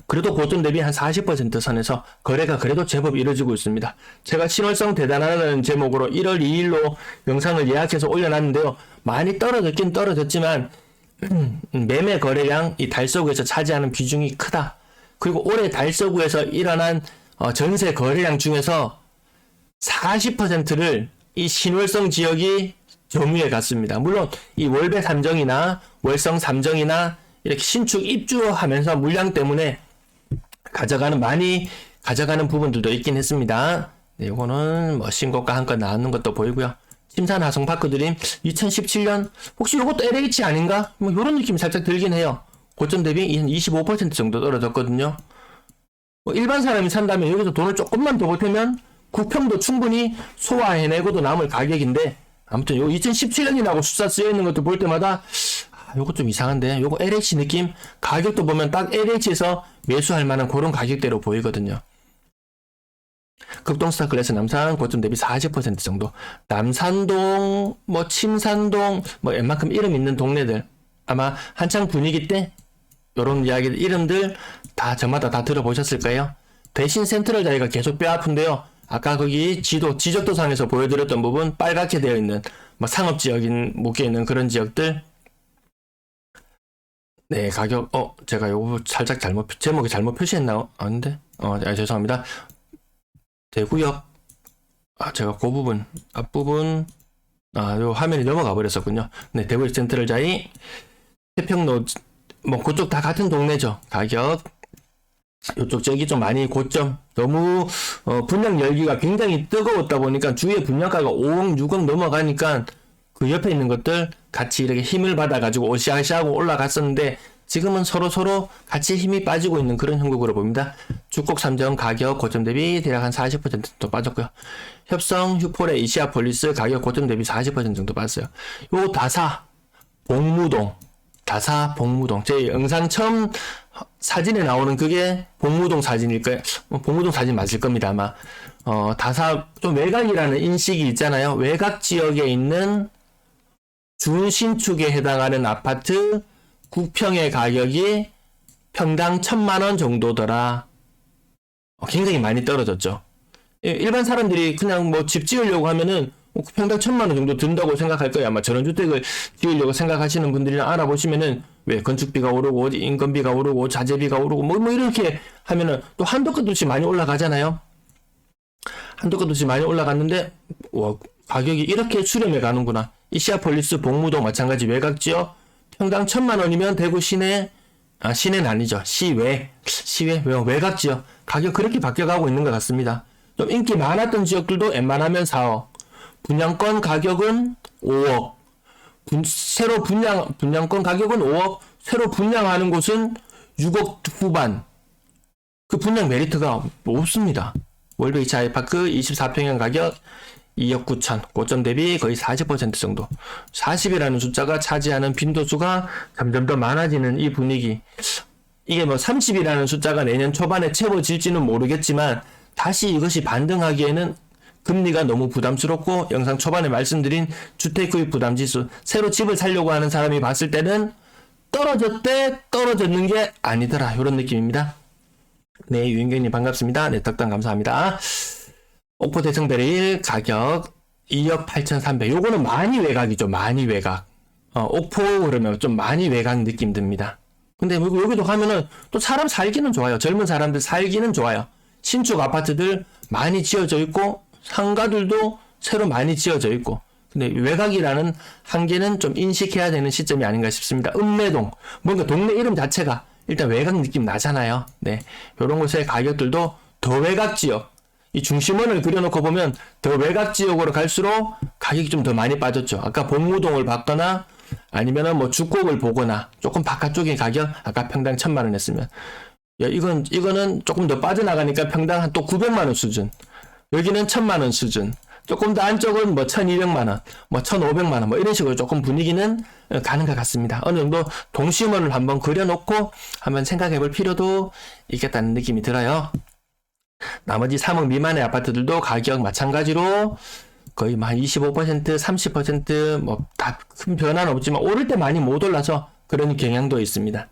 그래도 고점 대비 한 40% 선에서 거래가 그래도 제법 이루어지고 있습니다. 제가 신월성 대단하다는 제목으로 1월 2일로 영상을 예약해서 올려놨는데요. 많이 떨어졌긴 떨어졌지만 매매 거래량 이 달서구에서 차지하는 비중이 크다. 그리고 올해 달서구에서 일어난 전세 거래량 중에서 40%를 이 신월성 지역이 점유해 갔습니다. 물론 이 월배 3정이나 월성 3정이나 이렇게 신축 입주하면서 물량 때문에 많이 가져가는 부분들도 있긴 했습니다. 네, 이거는 뭐 신고가 한건 나오는 것도 보이고요. 침산 하성파크 드림 2017년 혹시 이것도 LH 아닌가? 뭐 이런 느낌이 살짝 들긴 해요. 고점 대비 한 25% 정도 떨어졌거든요. 뭐 일반 사람이 산다면 여기서 돈을 조금만 더 보태면 구평도 충분히 소화해내고도 남을 가격인데 아무튼 요 2017년이라고 숫자 쓰여있는 것도 볼 때마다 요거 좀 이상한데 요거 LH 느낌 가격도 보면 딱 LH에서 매수할 만한 그런 가격대로 보이거든요. 급동스타 클래스 남산 고점 대비 40% 정도 남산동 뭐 침산동 뭐 웬만큼 이름 있는 동네들 아마 한창 분위기 때 요런 이야기들 이름들 다 저마다 다 들어보셨을 거예요. 대신 센트럴 자리가 계속 뼈아픈데요. 아까 거기 지적도상에서 보여드렸던 부분 빨갛게 되어 있는 뭐 상업지역인 묶여있는 그런 지역들 네 가격 제가 요거 살짝 제목이 잘못 표시했나? 아닌데? 죄송합니다. 대구역 제가 그 부분 앞부분 요 화면이 넘어가 버렸었군요. 네 대구 센트럴 자리 태평로 뭐 그쪽 다 같은 동네죠. 가격 이쪽 지역이 좀 많이 고점, 너무 분양 열기가 굉장히 뜨거웠다 보니까 주위에 분양가가 5억, 6억 넘어가니까 그 옆에 있는 것들 같이 이렇게 힘을 받아가지고 오시아시하고 올라갔었는데 지금은 서로 같이 힘이 빠지고 있는 그런 형국으로 봅니다. 주곡 3정 가격 고점 대비 대략 한 40% 정도 빠졌고요. 협성, 휴포레, 이시아폴리스 가격 고점 대비 40% 정도 빠졌어요. 요 다사, 봉무동, 제 영상 처음 사진에 나오는 그게 봉무동 사진일 거예요. 봉무동 사진 맞을 겁니다, 아마. 다사, 좀 외곽이라는 인식이 있잖아요. 외곽 지역에 있는 준신축에 해당하는 아파트 9평의 가격이 평당 1,000만원 정도더라. 굉장히 많이 떨어졌죠. 일반 사람들이 그냥 뭐 집 지으려고 하면은 평당 1,000만원 정도 든다고 생각할 거예요. 아마 저런 주택을 지으려고 생각하시는 분들이랑 알아보시면은 왜 건축비가 오르고 인건비가 오르고 자재비가 오르고 뭐 이렇게 하면은 또 한도 끝도 없이 많이 올라가잖아요. 한도 끝도 없이 많이 올라갔는데 와, 가격이 이렇게 수렴해 가는구나. 이시아폴리스 봉무동 마찬가지 외곽지역 평당 1,000만원이면 대구 시내, 시내는 아니죠. 시외, 외곽지역 가격 그렇게 바뀌어가고 있는 것 같습니다. 좀 인기 많았던 지역들도 웬만하면 4억, 분양권 가격은 5억, 새로 분양권 가격은 5억, 새로 분양하는 곳은 6억 후반. 그 분양 메리트가 없습니다. 월베이치 아이파크 24평형 가격 2억 9천, 고점 대비 거의 40% 정도. 40이라는 숫자가 차지하는 빈도수가 점점 더 많아지는 이 분위기. 이게 뭐 30이라는 숫자가 내년 초반에 채워질지는 모르겠지만 다시 이것이 반등하기에는 금리가 너무 부담스럽고 영상 초반에 말씀드린 주택구입 부담지수, 새로 집을 살려고 하는 사람이 봤을 때는 떨어졌는 게 아니더라, 이런 느낌입니다. 네, 유인경님 반갑습니다. 네, 덕담 감사합니다. 옥포 대청베레일 가격 2억 8,300. 요거는 많이 외곽이죠. 많이 외곽. 옥포 그러면 좀 많이 외곽 느낌 듭니다. 근데 여기도 가면은 또 사람 살기는 좋아요. 젊은 사람들 살기는 좋아요. 신축 아파트들 많이 지어져 있고 상가들도 새로 많이 지어져 있고. 근데 외곽이라는 한계는 좀 인식해야 되는 시점이 아닌가 싶습니다. 읍내동. 뭔가 동네 이름 자체가 일단 외곽 느낌 나잖아요. 네. 요런 곳의 가격들도 더 외곽 지역. 이 중심원을 그려놓고 보면 더 외곽 지역으로 갈수록 가격이 좀 더 많이 빠졌죠. 아까 봉무동을 봤거나 아니면은 뭐 주곡을 보거나 조금 바깥쪽의 가격, 아까 평당 1,000만원 했으면. 야, 이거는 조금 더 빠져나가니까 평당 한 또 900만원 수준. 여기는 1,000만원 수준. 조금 더 안쪽은 뭐 1,200만원, 뭐 1,500만원, 뭐 이런 식으로 조금 분위기는 가는 것 같습니다. 어느 정도 동심원을 한번 그려놓고 한번 생각해 볼 필요도 있겠다는 느낌이 들어요. 나머지 3억 미만의 아파트들도 가격 마찬가지로 거의 한 25%, 30% 뭐 다 큰 변화는 없지만 오를 때 많이 못 올라서 그런 경향도 있습니다.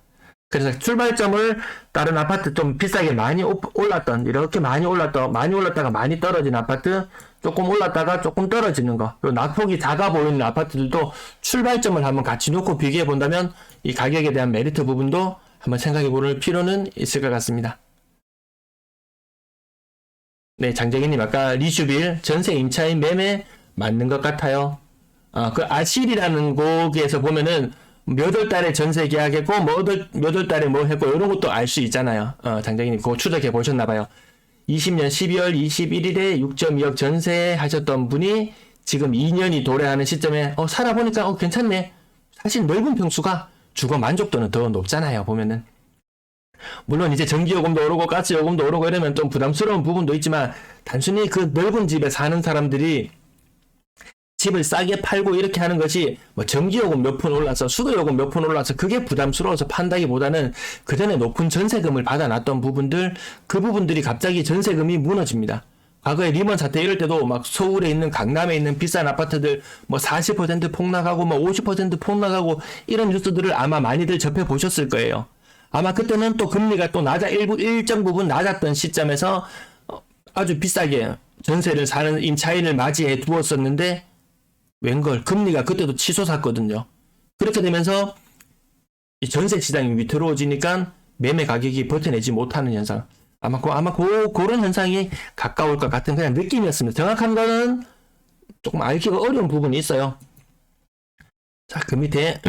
그래서 출발점을 다른 아파트 좀 비싸게 많이 올랐던, 이렇게 많이 올랐다가 많이 떨어진 아파트, 조금 올랐다가 조금 떨어지는 거, 요 낙폭이 작아 보이는 아파트들도 출발점을 한번 같이 놓고 비교해 본다면 이 가격에 대한 메리트 부분도 한번 생각해 볼 필요는 있을 것 같습니다. 네, 장재기님 아까 리슈빌 전세 임차인 매매 맞는 것 같아요. 그 아실이라는 곡에서 보면은 몇 월 달에 전세 계약했고 몇 월 달에 뭐 했고 이런 것도 알 수 있잖아요. 장재기님 그거 추적해 보셨나봐요. 20년 12월 21일에 6.2억 전세 하셨던 분이 지금 2년이 도래하는 시점에 살아보니까 괜찮네. 사실 넓은 평수가 주거 만족도는 더 높잖아요, 보면은. 물론 이제 전기요금도 오르고 가스요금도 오르고 이러면 좀 부담스러운 부분도 있지만 단순히 그 넓은 집에 사는 사람들이 집을 싸게 팔고 이렇게 하는 것이 뭐 전기요금 몇 푼 올라서 수도요금 몇 푼 올라서 그게 부담스러워서 판다기보다는 그전에 높은 전세금을 받아놨던 부분들, 그 부분들이 갑자기 전세금이 무너집니다. 과거에 리먼 사태 이럴 때도 막 서울에 있는 강남에 있는 비싼 아파트들 뭐 40% 폭락하고 뭐 50% 폭락하고 이런 뉴스들을 아마 많이들 접해 보셨을 거예요. 아마 그때는 또 금리가 또 일정 부분 낮았던 시점에서 아주 비싸게 전세를 사는 임차인을 맞이해 두었었는데 웬걸 금리가 그때도 치솟았거든요. 그렇게 되면서 이 전세 시장이 위태로워지니까 매매 가격이 버텨내지 못하는 현상. 아마 그런 현상이 가까울 것 같은 그냥 느낌이었습니다. 정확한 거는 조금 알기가 어려운 부분이 있어요. 자, 그 밑에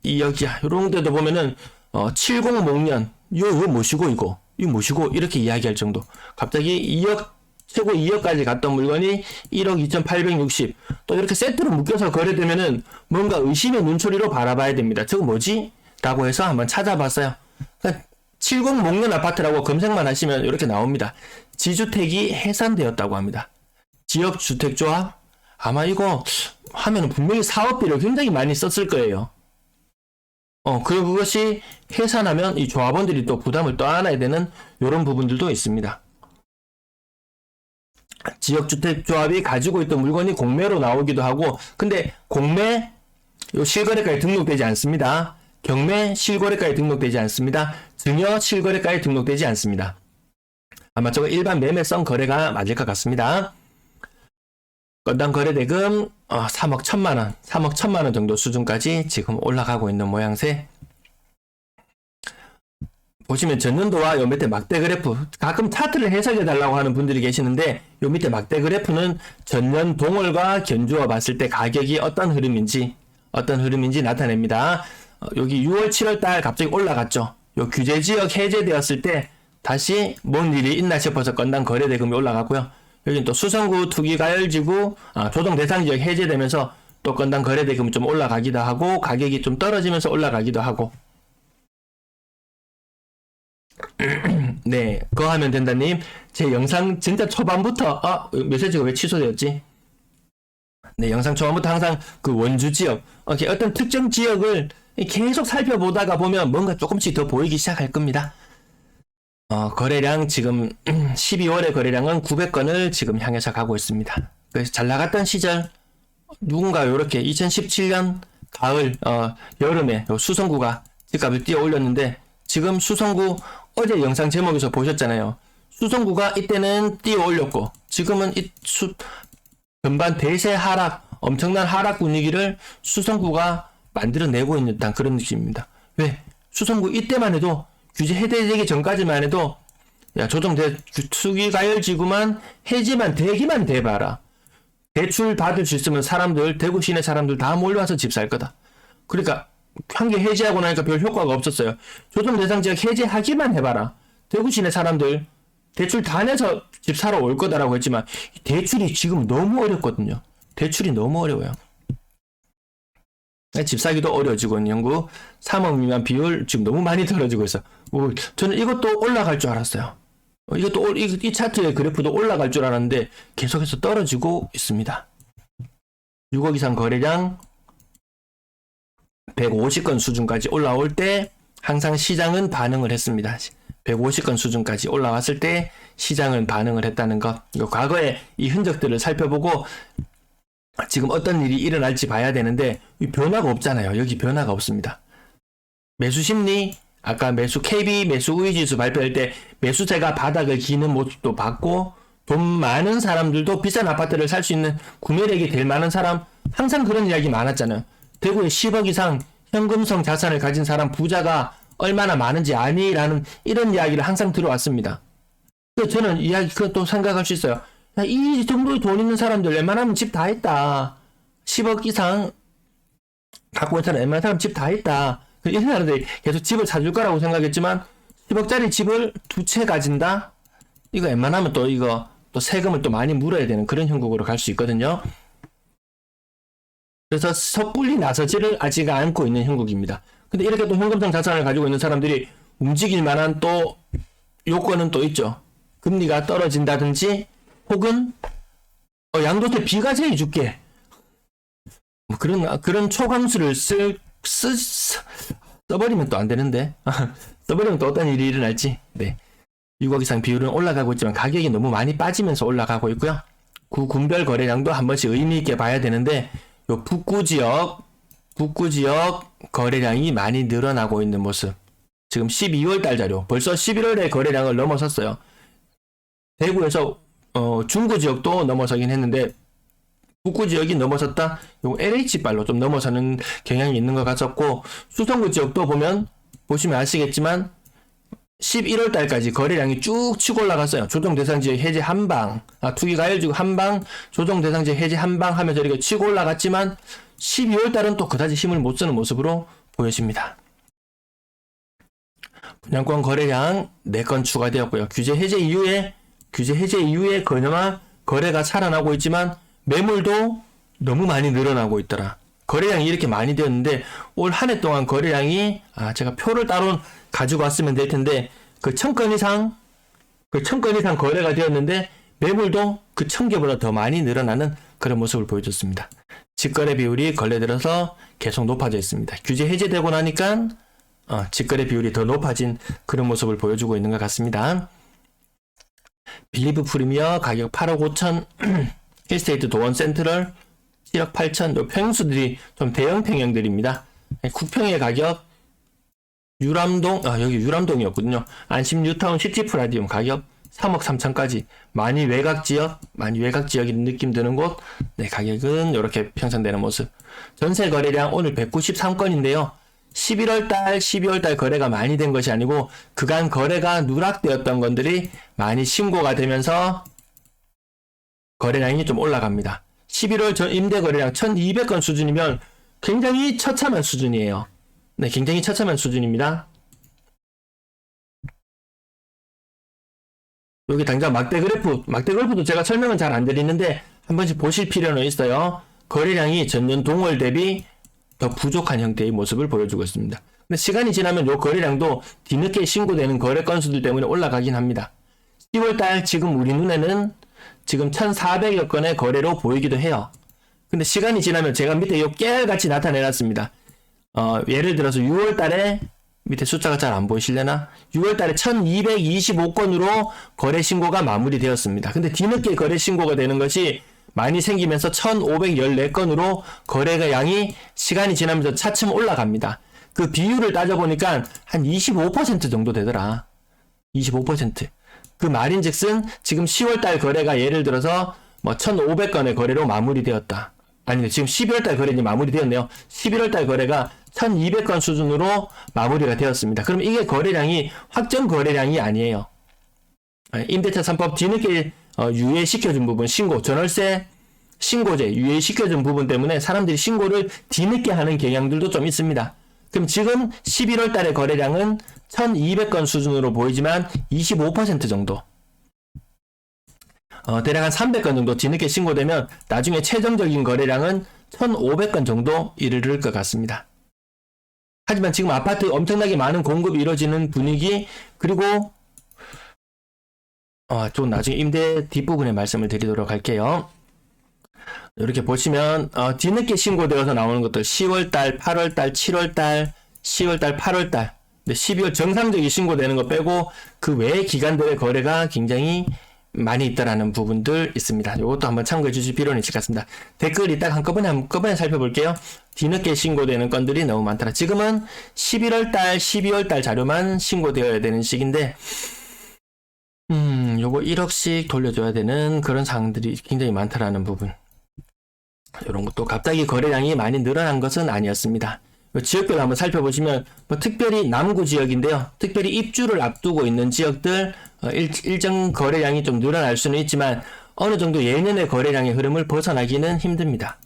여기야. 요런 데도 보면은 70목련, 요 뭐시고 이거 이거 뭐시고 이렇게 이야기할 정도. 갑자기 2억 최고 2억까지 갔던 물건이 1억 2,860. 또 이렇게 세트로 묶여서 거래되면은 뭔가 의심의 눈초리로 바라봐야 됩니다. 저거 뭐지? 라고 해서 한번 찾아봤어요. 70 목련 아파트라고 검색만 하시면 이렇게 나옵니다. 지주택이 해산되었다고 합니다. 지역주택조합? 아마 이거 하면 분명히 사업비를 굉장히 많이 썼을 거예요. 그리고 그것이 해산하면 이 조합원들이 또 부담을 또 안아야 되는 이런 부분들도 있습니다. 지역주택조합이 가지고 있던 물건이 공매로 나오기도 하고, 근데 공매, 요 실거래가에 등록되지 않습니다. 경매, 실거래가에 등록되지 않습니다. 증여, 실거래가에 등록되지 않습니다. 아마 저거 일반 매매성 거래가 맞을 것 같습니다. 건당 거래대금 3억 1천만원, 3억 1천만원 정도 수준까지 지금 올라가고 있는 모양새. 보시면 전년도와 요 밑에 막대 그래프, 가끔 차트를 해석해 달라고 하는 분들이 계시는데 요 밑에 막대 그래프는 전년 동월과 견주어 봤을 때 가격이 어떤 흐름인지 나타냅니다. 여기 6월 7월 달 갑자기 올라갔죠. 요 규제 지역 해제되었을 때 다시 뭔 일이 있나 싶어서 건당 거래대금이 올라갔고요. 여기는 또 수성구 투기가열지구 조정 대상 지역 해제되면서 또 건당 거래대금이 좀 올라가기도 하고 가격이 좀 떨어지면서 올라가기도 하고. 네, 그거 하면 된다님. 제 영상 진짜 초반부터 메시지가 왜 취소되었지? 네, 영상 초반부터 항상 그 원주 지역, 어떤 특정 지역을 계속 살펴보다가 보면 뭔가 조금씩 더 보이기 시작할 겁니다. 거래량 지금 12월의 거래량은 900건을 지금 향해서 가고 있습니다. 그래서 잘 나갔던 시절 누군가 이렇게 2017년 가을 여름에 수성구가 집값을 뛰어 올렸는데 지금 수성구 어제 영상 제목에서 보셨잖아요. 수성구가 이때는 뛰어 올렸고 지금은 전반 대세 하락, 엄청난 하락 분위기를 수성구가 만들어내고 있는 듯한 그런 느낌입니다. 왜? 수성구 이때만 해도 규제 해제되기 전까지만 해도 조정대 투기가열지구만 해지만 되기만 돼봐라. 대출 받을 수 있으면 사람들, 대구 시내 사람들 다 몰려와서 집 살 거다. 그러니까 한 개 해제하고 나니까 별 효과가 없었어요. 조정 대상 지역 해제하기만 해봐라. 대구 시내 사람들 대출 다 내서 집 사러 올 거다라고 했지만 대출이 지금 너무 어렵거든요. 대출이 너무 어려워요. 집 사기도 어려워지고 있는 형국 3억 미만 비율 지금 너무 많이 떨어지고 있어. 저는 이것도 올라갈 줄 알았어요. 이것도 이 차트의 그래프도 올라갈 줄 알았는데 계속해서 떨어지고 있습니다. 6억 이상 거래량 150건 수준까지 올라올 때 항상 시장은 반응을 했습니다. 150건 수준까지 올라왔을 때 시장은 반응을 했다는 것. 과거에 이 흔적들을 살펴보고 지금 어떤 일이 일어날지 봐야 되는데 변화가 없잖아요. 여기 변화가 없습니다. 매수 심리, 아까 매수 KB 매수 우위지수 발표할 때 매수세가 바닥을 기는 모습도 봤고 돈 많은 사람들도 비싼 아파트를 살 수 있는 구매력이 될 만한 사람 항상 그런 이야기 많았잖아요. 대구에 10억 이상 현금성 자산을 가진 사람 부자가 얼마나 많은지 아니라는 이런 이야기를 항상 들어왔습니다. 그래서 저는 그것도 생각할 수 있어요. 이 정도의 돈 있는 사람들 웬만하면 집 다 했다. 10억 이상 갖고 있는 사람 웬만한 사람 집 다 했다. 이런 사람들이 계속 집을 사줄 거라고 생각했지만 10억짜리 집을 2채 가진다? 이거 웬만하면 또 세금을 또 많이 물어야 되는 그런 형국으로 갈 수 있거든요. 그래서 섣불리 나서지를 아직 않고 있는 형국입니다. 근데 이렇게 또 현금성 자산을 가지고 있는 사람들이 움직일 만한 또 요건은 또 있죠. 금리가 떨어진다든지 혹은 양도세 비과세 해줄게. 그런 초강수를 써버리면 또 안 되는데. 써버리면 또 어떤 일이 일어날지. 네. 6억 이상 비율은 올라가고 있지만 가격이 너무 많이 빠지면서 올라가고 있고요. 구 군별 거래량도 한 번씩 의미 있게 봐야 되는데 요 북구 지역 거래량이 많이 늘어나고 있는 모습. 지금 12월 달 자료. 벌써 11월에 거래량을 넘어섰어요. 대구에서 중구 지역도 넘어서긴 했는데 북구 지역이 넘어섰다. 요 LH발로 좀 넘어서는 경향이 있는 것 같았고 수성구 지역도 보시면 아시겠지만 11월 달까지 거래량이 쭉 치고 올라갔어요. 조정 대상 지역 해제 한방, 투기가열지구 한방, 조정 대상 지역 해제 한방 하면서 이렇게 치고 올라갔지만 12월 달은 또 그다지 힘을 못 쓰는 모습으로 보여집니다. 분양권 거래량 4건 추가되었고요. 규제 해제 이후에 그나마 거래가 살아나고 있지만 매물도 너무 많이 늘어나고 있더라. 거래량이 이렇게 많이 되었는데 올 한 해 동안 거래량이 제가 표를 따로 가지고 왔으면 될 텐데 그 1000건 이상 거래가 되었는데 매물도 그 1000개보다 더 많이 늘어나는 그런 모습을 보여줬습니다. 직거래 비율이 근래 들어서 계속 높아져 있습니다. 규제 해제되고 나니까 직거래 비율이 더 높아진 그런 모습을 보여주고 있는 것 같습니다. 빌리브 프리미어 가격 8억 5천, 힐스테이트 도원 센트럴 7억 8천, 요 평수들이 좀 대형 평형들입니다. 국평의 가격 유람동, 여기 유람동이었거든요. 안심 뉴타운 시티 프라디움 가격 3억 3천까지 많이 외곽 지역인 느낌 드는 곳, 네, 가격은 이렇게 형성되는 모습. 전세 거래량 오늘 193건인데요. 11월달, 12월달 거래가 많이 된 것이 아니고 그간 거래가 누락되었던 건들이 많이 신고가 되면서 거래량이 좀 올라갑니다. 11월 전 임대 거래량 1200건 수준이면 굉장히 처참한 수준이에요. 네, 굉장히 처참한 수준입니다. 여기 당장 막대 그래프도 제가 설명은 잘 안 드리는데 한 번씩 보실 필요는 있어요. 거래량이 전년 동월 대비 더 부족한 형태의 모습을 보여주고 있습니다. 근데 시간이 지나면 요 거래량도 뒤늦게 신고되는 거래 건수들 때문에 올라가긴 합니다. 10월달 지금 우리 눈에는 지금 1400여 건의 거래로 보이기도 해요. 근데 시간이 지나면 제가 밑에 요 깨알같이 나타내놨습니다. 예를 들어서 6월달에 밑에 숫자가 잘 안 보이시려나? 6월달에 1225건으로 거래 신고가 마무리되었습니다. 근데 뒤늦게 거래 신고가 되는 것이 많이 생기면서 1514건으로 거래가 양이 시간이 지나면서 차츰 올라갑니다. 그 비율을 따져보니까 한 25% 정도 되더라. 25%. 그 말인즉슨 지금 10월달 거래가 예를 들어서 1500건의 거래로 마무리되었다. 아니, 지금 12월달 거래는 마무리되었네요. 11월달 거래가 1200건 수준으로 마무리가 되었습니다. 그럼 이게 거래량이 확정 거래량이 아니에요. 임대차 3법 뒤늦게 유예시켜준 부분, 전월세 신고제 유예시켜준 부분 때문에 사람들이 신고를 뒤늦게 하는 경향들도 좀 있습니다. 그럼 지금 11월 달의 거래량은 1200건 수준으로 보이지만 25% 정도, 대략 한 300건 정도 뒤늦게 신고되면 나중에 최종적인 거래량은 1500건 정도 이르를 것 같습니다. 하지만 지금 아파트 엄청나게 많은 공급이 이루어지는 분위기, 그리고 좀 나중에 임대 뒷부분에 말씀을 드리도록 할게요. 이렇게 보시면 뒤늦게 신고되어서 나오는 것들 10월달, 8월달, 7월달, 10월달, 8월달, 12월 정상적인 신고되는 거 빼고 그 외의 기간들의 거래가 굉장히 많이 있다라는 부분들 있습니다. 이것도 한번 참고해 주실 필요는 있을 것 같습니다. 댓글 이따가 한꺼번에 살펴볼게요. 뒤늦게 신고되는 건들이 너무 많더라. 지금은 11월달, 12월달 자료만 신고되어야 되는 시기인데 요거 1억씩 돌려줘야 되는 그런 사항들이 굉장히 많다라는 부분. 이런 것도 갑자기 거래량이 많이 늘어난 것은 아니었습니다. 지역별로 한번 살펴보시면 특별히 남구 지역인데요. 특별히 입주를 앞두고 있는 지역들 일정 거래량이 좀 늘어날 수는 있지만 어느 정도 예년의 거래량의 흐름을 벗어나기는 힘듭니다.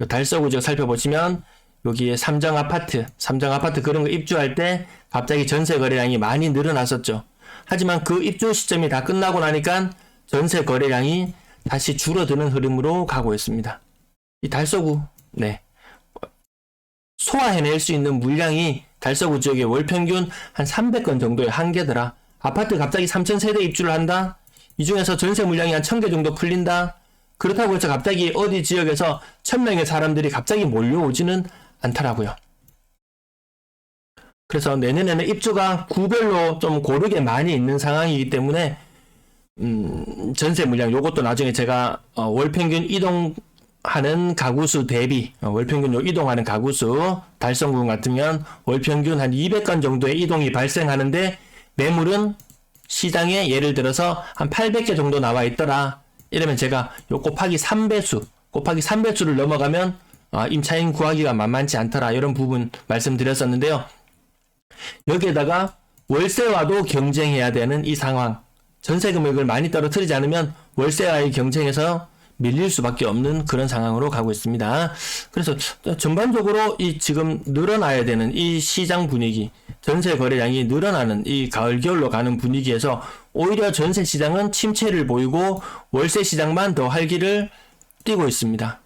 달서구 지역 살펴보시면 여기에 삼정아파트 그런 거 입주할 때 갑자기 전세 거래량이 많이 늘어났었죠. 하지만 그 입주 시점이 다 끝나고 나니까 전세 거래량이 다시 줄어드는 흐름으로 가고 있습니다. 이 달서구, 소화해낼 수 있는 물량이 달서구 지역의 월 평균 한 300건 정도의 한계더라. 아파트 갑자기 3000세대 입주를 한다? 이 중에서 전세 물량이 한 1000개 정도 풀린다? 그렇다고 해서 갑자기 어디 지역에서 1000명의 사람들이 갑자기 몰려오지는 않더라고요. 그래서 내년에는 입주가 구별로 좀 고르게 많이 있는 상황이기 때문에 전세 물량 요것도 나중에 제가 월평균 이동하는 가구수 대비 월평균 이동하는 가구수 달성군 같으면 월평균 한 200건 정도의 이동이 발생하는데 매물은 시장에 예를 들어서 한 800개 정도 나와 있더라. 이러면 제가 요 곱하기 3배수를 넘어가면 임차인 구하기가 만만치 않더라. 이런 부분 말씀드렸었는데요. 여기에다가 월세와도 경쟁해야 되는 이 상황, 전세 금액을 많이 떨어뜨리지 않으면 월세와의 경쟁에서 밀릴 수밖에 없는 그런 상황으로 가고 있습니다. 그래서 전반적으로 이 지금 늘어나야 되는 이 시장 분위기, 전세 거래량이 늘어나는 이 가을 겨울로 가는 분위기에서 오히려 전세 시장은 침체를 보이고 월세 시장만 더 활기를 띠고 있습니다.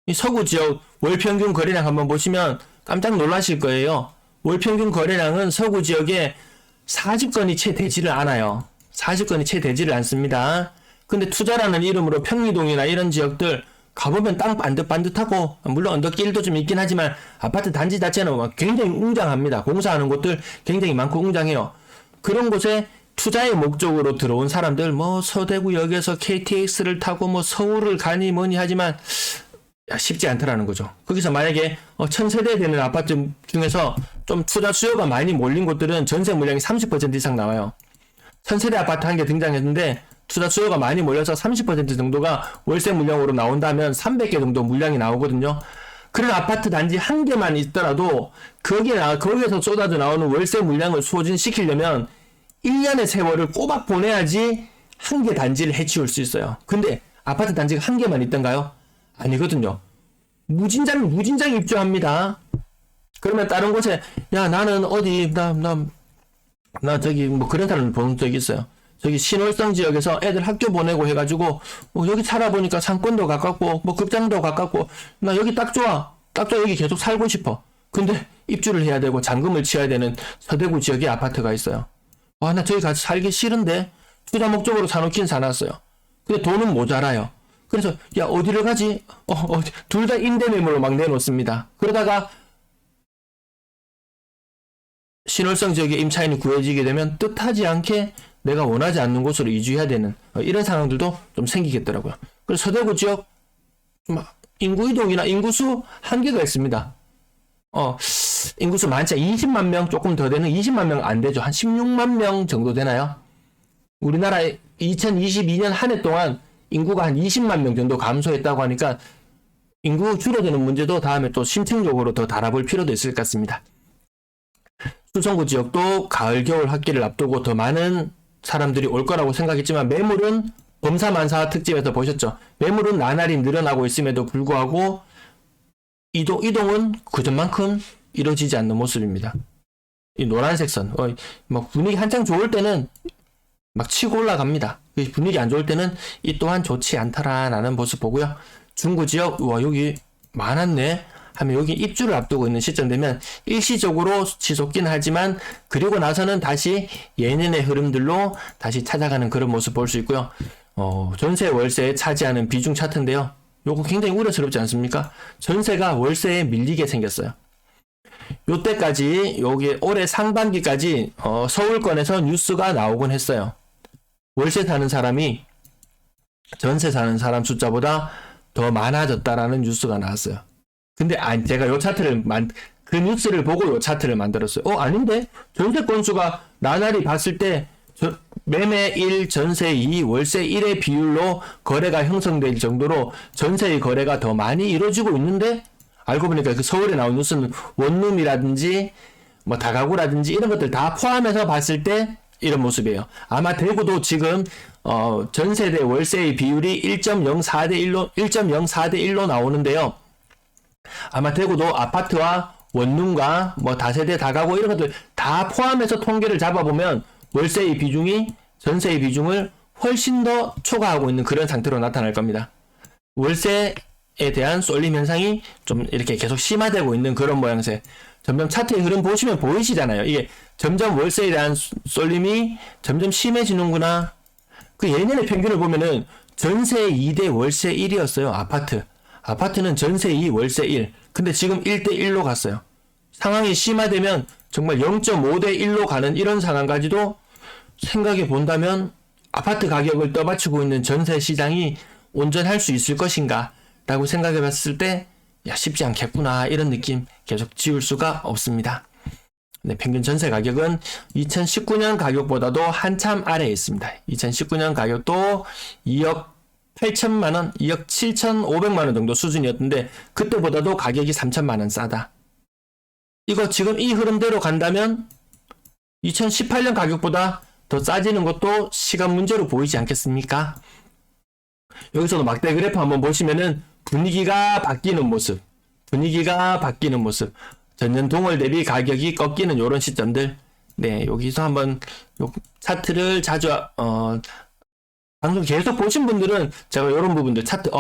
이 서구 지역 월 평균 거래량 한번 보시면 깜짝 놀라실 거예요. 월 평균 거래량은 서구 지역에 40건이 채 되지를 않아요. 40건이 채 되지를 않습니다. 근데 투자라는 이름으로 평리동이나 이런 지역들 가보면 땅 반듯반듯하고, 물론 언덕길도 좀 있긴 하지만 아파트 단지 자체는 굉장히 웅장합니다. 공사하는 곳들 굉장히 많고 웅장해요. 그런 곳에 투자의 목적으로 들어온 사람들, 뭐 서대구역에서 KTX를 타고 뭐 서울을 가니 뭐니 하지만 쉽지 않더라는 거죠. 거기서 만약에 1000세대 되는 아파트 중에서 좀 투자 수요가 많이 몰린 곳들은 전세 물량이 30% 이상 나와요. 1000세대 아파트 한 개 등장했는데 투자 수요가 많이 몰려서 30% 정도가 월세 물량으로 나온다면 300개 정도 물량이 나오거든요. 그런 아파트 단지 한 개만 있더라도 거기에서 쏟아져 나오는 월세 물량을 소진시키려면 1년의 세월을 꼬박 보내야지 한 개 단지를 해치울 수 있어요. 근데 아파트 단지가 한 개만 있던가요? 아니거든요. 무진장 입주합니다. 그러면 다른 곳에 나는 어디 나 저기 뭐 그런 사람을 본 적이 있어요. 저기 신월성 지역에서 애들 학교 보내고 해가지고 여기 살아보니까 상권도 가깝고 뭐 급장도 가깝고 나 여기 딱 좋아 여기 계속 살고 싶어. 근데 입주를 해야 되고 잔금을 치러야 되는 서대구 지역에 아파트가 있어요. 나 저기 가서 살기 싫은데 투자 목적으로 사놓긴 사놨어요. 근데 돈은 모자라요. 그래서 어디를 가지? 둘 다 임대 매물로 막 내놓습니다. 그러다가 신월성 지역에 임차인이 구해지게 되면 뜻하지 않게 내가 원하지 않는 곳으로 이주해야 되는 이런 상황들도 좀 생기겠더라고요. 그래서 서대구 지역 인구 이동이나 인구수 한계가 있습니다. 인구수 많지 20만 명 조금 더 되는 20만 명 안 되죠. 한 16만 명 정도 되나요? 우리나라 2022년 한 해 동안 인구가 한 20만 명 정도 감소했다고 하니까 인구 줄어드는 문제도 다음에 또 심층적으로 더 다뤄볼 필요도 있을 것 같습니다. 수성구 지역도 가을 겨울 학기를 앞두고 더 많은 사람들이 올 거라고 생각했지만 매물은 범사만사 특집에서 보셨죠. 매물은 나날이 늘어나고 있음에도 불구하고 이동은 그전만큼 이루어지지 않는 모습입니다. 이 노란색 선, 막 분위기 한창 좋을 때는 막 치고 올라갑니다. 분위기 안 좋을 때는 이 또한 좋지 않다라는 모습 보고요. 중구 지역, 여기 많았네 하면 여기 입주를 앞두고 있는 시점 되면 일시적으로 지속긴 하지만 그리고 나서는 다시 예년의 흐름들로 다시 찾아가는 그런 모습 볼 수 있고요. 전세 월세에 차지하는 비중 차트인데요. 요거 굉장히 우려스럽지 않습니까? 전세가 월세에 밀리게 생겼어요. 요때까지 여기 올해 상반기까지 서울권에서 뉴스가 나오곤 했어요. 월세 사는 사람이 전세 사는 사람 숫자보다 더 많아졌다라는 뉴스가 나왔어요. 근데 제가 요 차트를 그 뉴스를 보고 요 차트를 만들었어요. 아닌데 전세 건수가 나날이 봤을 때 매매 1, 전세 2, 월세 1의 비율로 거래가 형성될 정도로 전세의 거래가 더 많이 이루어지고 있는데 알고 보니까 그 서울에 나온 뉴스는 원룸이라든지 뭐 다가구라든지 이런 것들 다 포함해서 봤을 때 이런 모습이에요. 아마 대구도 지금 전세 대 월세의 비율이 1.04대 1로 나오는데요. 아마 대구도 아파트와 원룸과 뭐 다세대 다가구 이런 것들 다 포함해서 통계를 잡아보면 월세의 비중이 전세의 비중을 훨씬 더 초과하고 있는 그런 상태로 나타날 겁니다. 월세에 대한 쏠림 현상이 좀 이렇게 계속 심화되고 있는 그런 모양새. 점점 차트의 흐름 보시면 보이시잖아요. 이게 점점 월세에 대한 쏠림이 점점 심해지는구나. 그 예년의 평균을 보면은 전세 2대 월세 1이었어요. 아파트는 전세 2, 월세 1. 근데 지금 1대 1로 갔어요. 상황이 심화되면 정말 0.5대 1로 가는 이런 상황까지도 생각해 본다면 아파트 가격을 떠받치고 있는 전세 시장이 온전할 수 있을 것인가 라고 생각해 봤을 때 쉽지 않겠구나 이런 느낌 계속 지울 수가 없습니다. 네, 평균 전세 가격은 2019년 가격보다도 한참 아래에 있습니다. 2019년 가격도 2억 8천만원, 2억 7,500만원 정도 수준이었는데 그때보다도 가격이 3천만원 싸다. 이거 지금 이 흐름대로 간다면 2018년 가격보다 더 싸지는 것도 시간 문제로 보이지 않겠습니까? 여기서도 막대 그래프 한번 보시면은 분위기가 바뀌는 모습. 전년 동월 대비 가격이 꺾이는 요런 시점들. 네, 여기서 한번 요 차트를 자주 방송 계속 보신 분들은 제가 요런 부분들 차트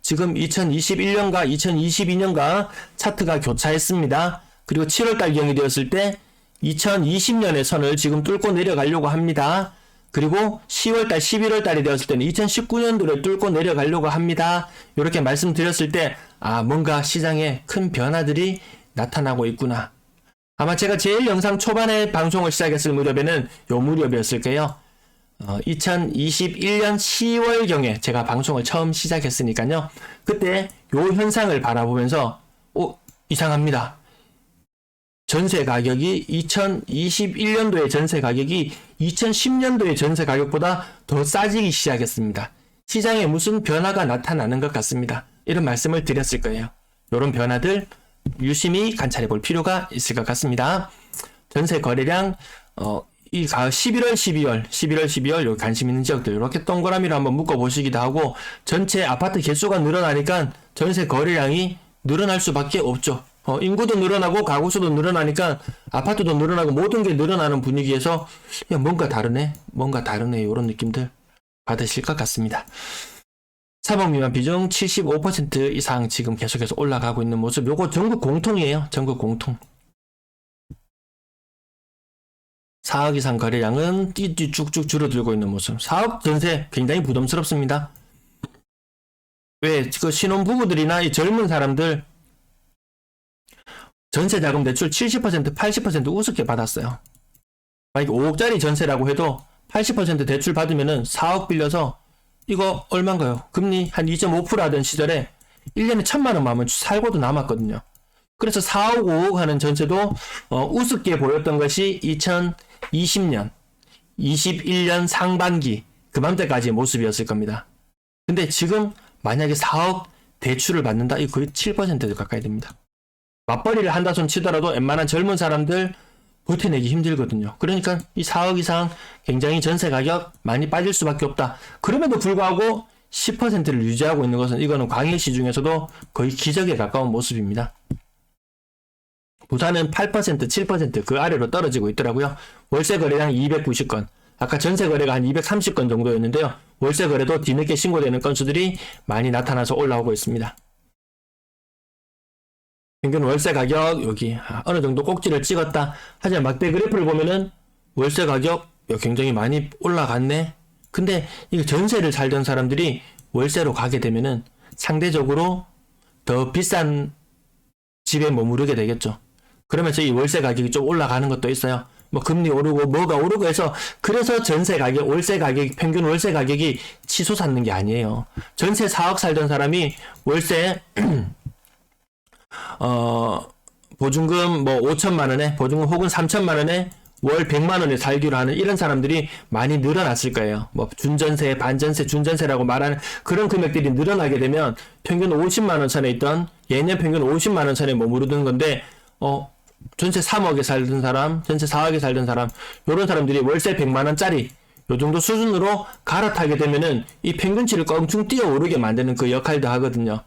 지금 2021년과 2022년과 차트가 교차했습니다. 그리고 7월달 경이 되었을 때 2020년의 선을 지금 뚫고 내려가려고 합니다. 그리고 10월달, 11월달이 되었을 때는 2019년도를 뚫고 내려가려고 합니다. 이렇게 말씀드렸을 때 뭔가 시장에 큰 변화들이 나타나고 있구나. 아마 제가 제일 영상 초반에 방송을 시작했을 무렵에는 요 무렵이었을 거예요. 2021년 10월경에 제가 방송을 처음 시작했으니까요. 그때 요 현상을 바라보면서 이상합니다. 전세 가격이 2021년도의 전세 가격이 2010년도의 전세 가격보다 더 싸지기 시작했습니다. 시장에 무슨 변화가 나타나는 것 같습니다. 이런 말씀을 드렸을 거예요. 이런 변화들 유심히 관찰해 볼 필요가 있을 것 같습니다. 전세 거래량 이 11월, 12월 여기 관심 있는 지역들 이렇게 동그라미로 한번 묶어 보시기도 하고 전체 아파트 개수가 늘어나니까 전세 거래량이 늘어날 수밖에 없죠. 인구도 늘어나고 가구 수도 늘어나니까 아파트도 늘어나고 모든 게 늘어나는 분위기에서 뭔가 다르네 이런 느낌들 받으실 것 같습니다. 3억 미만 비중 75% 이상 지금 계속해서 올라가고 있는 모습. 요거 전국 공통이에요. 전국 공통. 4억 이상 거래량은 띠띠 쭉쭉 줄어들고 있는 모습. 4억 전세 굉장히 부담스럽습니다. 왜? 그 신혼부부들이나 이 젊은 사람들 전세자금 대출 70%, 80% 우습게 받았어요. 만약에 5억짜리 전세라고 해도 80% 대출 받으면은 4억 빌려서 이거 얼마인가요? 금리 한 2.5% 하던 시절에 1년에 1,000만 원만 하면 살고도 남았거든요. 그래서 4억, 5억 하는 전세도 우습게 보였던 것이 2020년, 21년 상반기 그맘때까지의 모습이었을 겁니다. 근데 지금 만약에 4억 대출을 받는다? 이거 거의 7% 가까이 됩니다. 맞벌이를 한다 손 치더라도 웬만한 젊은 사람들 버텨내기 힘들거든요. 그러니까 이 4억 이상 굉장히 전세 가격 많이 빠질 수밖에 없다. 그럼에도 불구하고 10%를 유지하고 있는 것은 이거는 광역시 중에서도 거의 기적에 가까운 모습입니다. 부산은 8%, 7% 그 아래로 떨어지고 있더라고요. 월세 거래량 290건. 아까 전세 거래가 한 230건 정도였는데요. 월세 거래도 뒤늦게 신고되는 건수들이 많이 나타나서 올라오고 있습니다. 평균 월세 가격 여기 어느 정도 꼭지를 찍었다. 하지만 막대 그래프를 보면은 월세 가격 굉장히 많이 올라갔네. 근데 이 전세를 살던 사람들이 월세로 가게 되면은 상대적으로 더 비싼 집에 머무르게 되겠죠. 그러면서 이 월세 가격이 좀 올라가는 것도 있어요. 뭐 금리 오르고 뭐가 오르고 해서 그래서 전세 가격, 월세 가격, 평균 월세 가격이 치솟았는 게 아니에요. 전세 4억 살던 사람이 월세 보증금 뭐 5천만 원에 보증금 혹은 3천만 원에 월 100만 원에 살기로 하는 이런 사람들이 많이 늘어났을 거예요. 뭐 준전세, 반전세, 준전세라고 말하는 그런 금액들이 늘어나게 되면 평균 50만 원 선에 있던 예년 평균 50만 원 선에 머무르던 건데 전세 3억에 살던 사람, 전세 4억에 살던 사람 이런 사람들이 월세 100만 원짜리 요 정도 수준으로 갈아타게 되면은 이 평균치를 껑충 뛰어오르게 만드는 그 역할도 하거든요.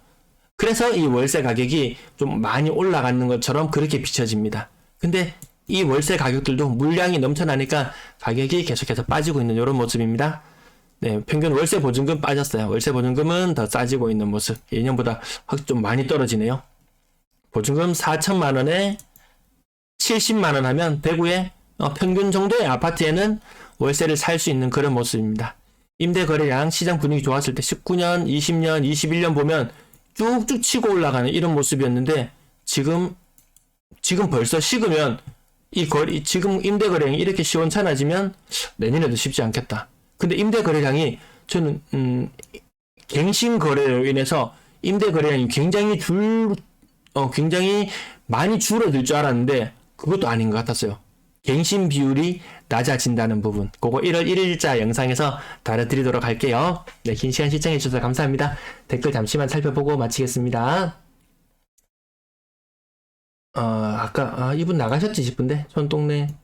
그래서 이 월세 가격이 좀 많이 올라가는 것처럼 그렇게 비춰집니다. 근데 이 월세 가격들도 물량이 넘쳐나니까 가격이 계속해서 빠지고 있는 이런 모습입니다. 네, 평균 월세 보증금 빠졌어요. 월세 보증금은 더 싸지고 있는 모습. 예년보다 확 좀 많이 떨어지네요. 보증금 4천만 원에 70만 원 하면 대구의 평균 정도의 아파트에는 월세를 살 수 있는 그런 모습입니다. 임대 거래량 시장 분위기 좋았을 때 19년, 20년, 21년 보면 쭉쭉 치고 올라가는 이런 모습이었는데 지금 벌써 식으면 지금 임대 거래량이 이렇게 시원찮아지면 내년에도 쉽지 않겠다. 근데 임대 거래량이 저는 갱신 거래로 인해서 임대 거래량이 굉장히 많이 줄어들 줄 알았는데 그것도 아닌 것 같았어요. 갱신 비율이 낮아진다는 부분. 그거 1월 1일자 영상에서 다뤄드리도록 할게요. 네, 긴 시간 시청해주셔서 감사합니다. 댓글 잠시만 살펴보고 마치겠습니다. 아까, 이분 나가셨지 싶은데, 손동네.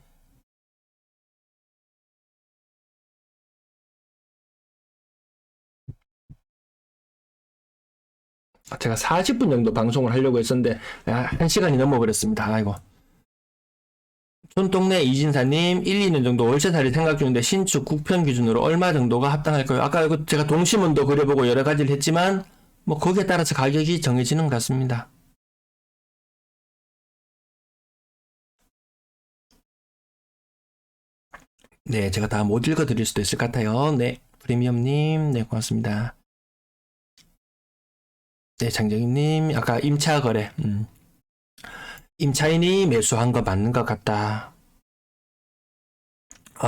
제가 40분 정도 방송을 하려고 했었는데 1시간이 넘어버렸습니다. 아이고. 촌동네 이진사님 1, 2년 정도 월세 살이 생각 중인데 신축 국편 기준으로 얼마 정도가 합당할까요? 아까 이거 제가 동심원도 그려보고 여러 가지를 했지만 뭐 거기에 따라서 가격이 정해지는 것 같습니다. 네, 제가 다 못 읽어드릴 수도 있을 것 같아요. 네, 프리미엄님, 네, 고맙습니다. 네, 장정희님, 아까 임차 거래, 임차인이 매수한 거 맞는 것 같다.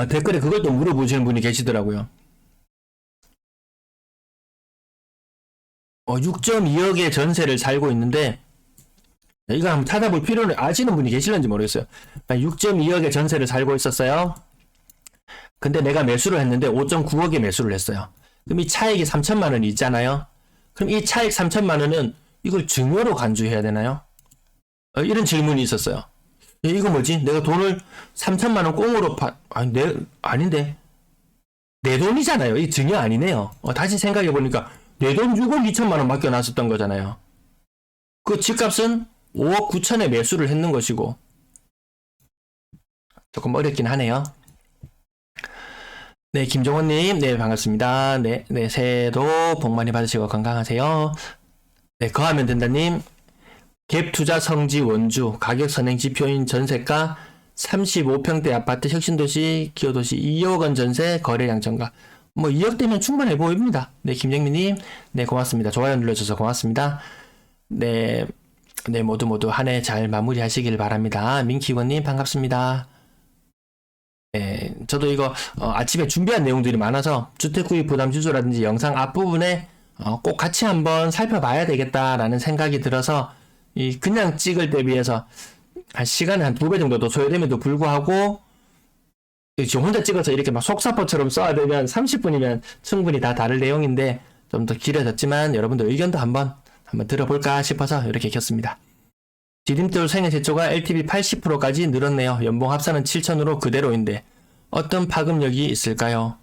댓글에 그걸 또 물어보시는 분이 계시더라고요. 6.2억의 전세를 살고 있는데, 이거 한번 찾아볼 필요는 아시는 분이 계실는지 모르겠어요. 6.2억의 전세를 살고 있었어요. 근데 내가 매수를 했는데 5.9억에 매수를 했어요. 그럼 이 차익이 3천만 원이 있잖아요. 그럼 이 차익 3천만 원은 이걸 증여로 간주해야 되나요? 이런 질문이 있었어요. 이거 뭐지? 내가 돈을 3천만 원 꽁으로 아닌데. 내 돈이잖아요. 이 증여 아니네요. 다시 생각해 보니까 내 돈 주고 2천만 원 맡겨놨었던 거잖아요. 그 집값은 5억 9천에 매수를 했는 것이고. 조금 어렵긴 하네요. 네, 김정원님, 네, 반갑습니다. 네, 네, 새해도 복 많이 받으시고 건강하세요. 네, 거하면 된다님, 갭투자 성지 원주, 가격 선행 지표인 전세가 35평대 아파트 혁신도시, 기호도시 2억 원 전세 거래량 증가. 뭐 2억대면 충분해 보입니다. 네, 김정민님, 네, 고맙습니다. 좋아요 눌러주셔서 고맙습니다. 네, 네, 모두 한 해 잘 마무리하시길 바랍니다. 민키원님, 반갑습니다. 네, 저도 이거 아침에 준비한 내용들이 많아서 주택구입 부담주조라든지 영상 앞부분에 꼭 같이 한번 살펴봐야 되겠다라는 생각이 들어서 그냥 찍을 때 비해서 시간이 한 2배 정도 더 소요됨에도 불구하고 지금 혼자 찍어서 이렇게 막 속사포처럼 써야 되면 30분이면 충분히 다 다를 내용인데 좀 더 길어졌지만 여러분들 의견도 한번 들어볼까 싶어서 이렇게 켰습니다. 디딤돌 생애 제초가 LTV 80%까지 늘었네요. 연봉 합산은 7천으로 그대로인데 어떤 파급력이 있을까요?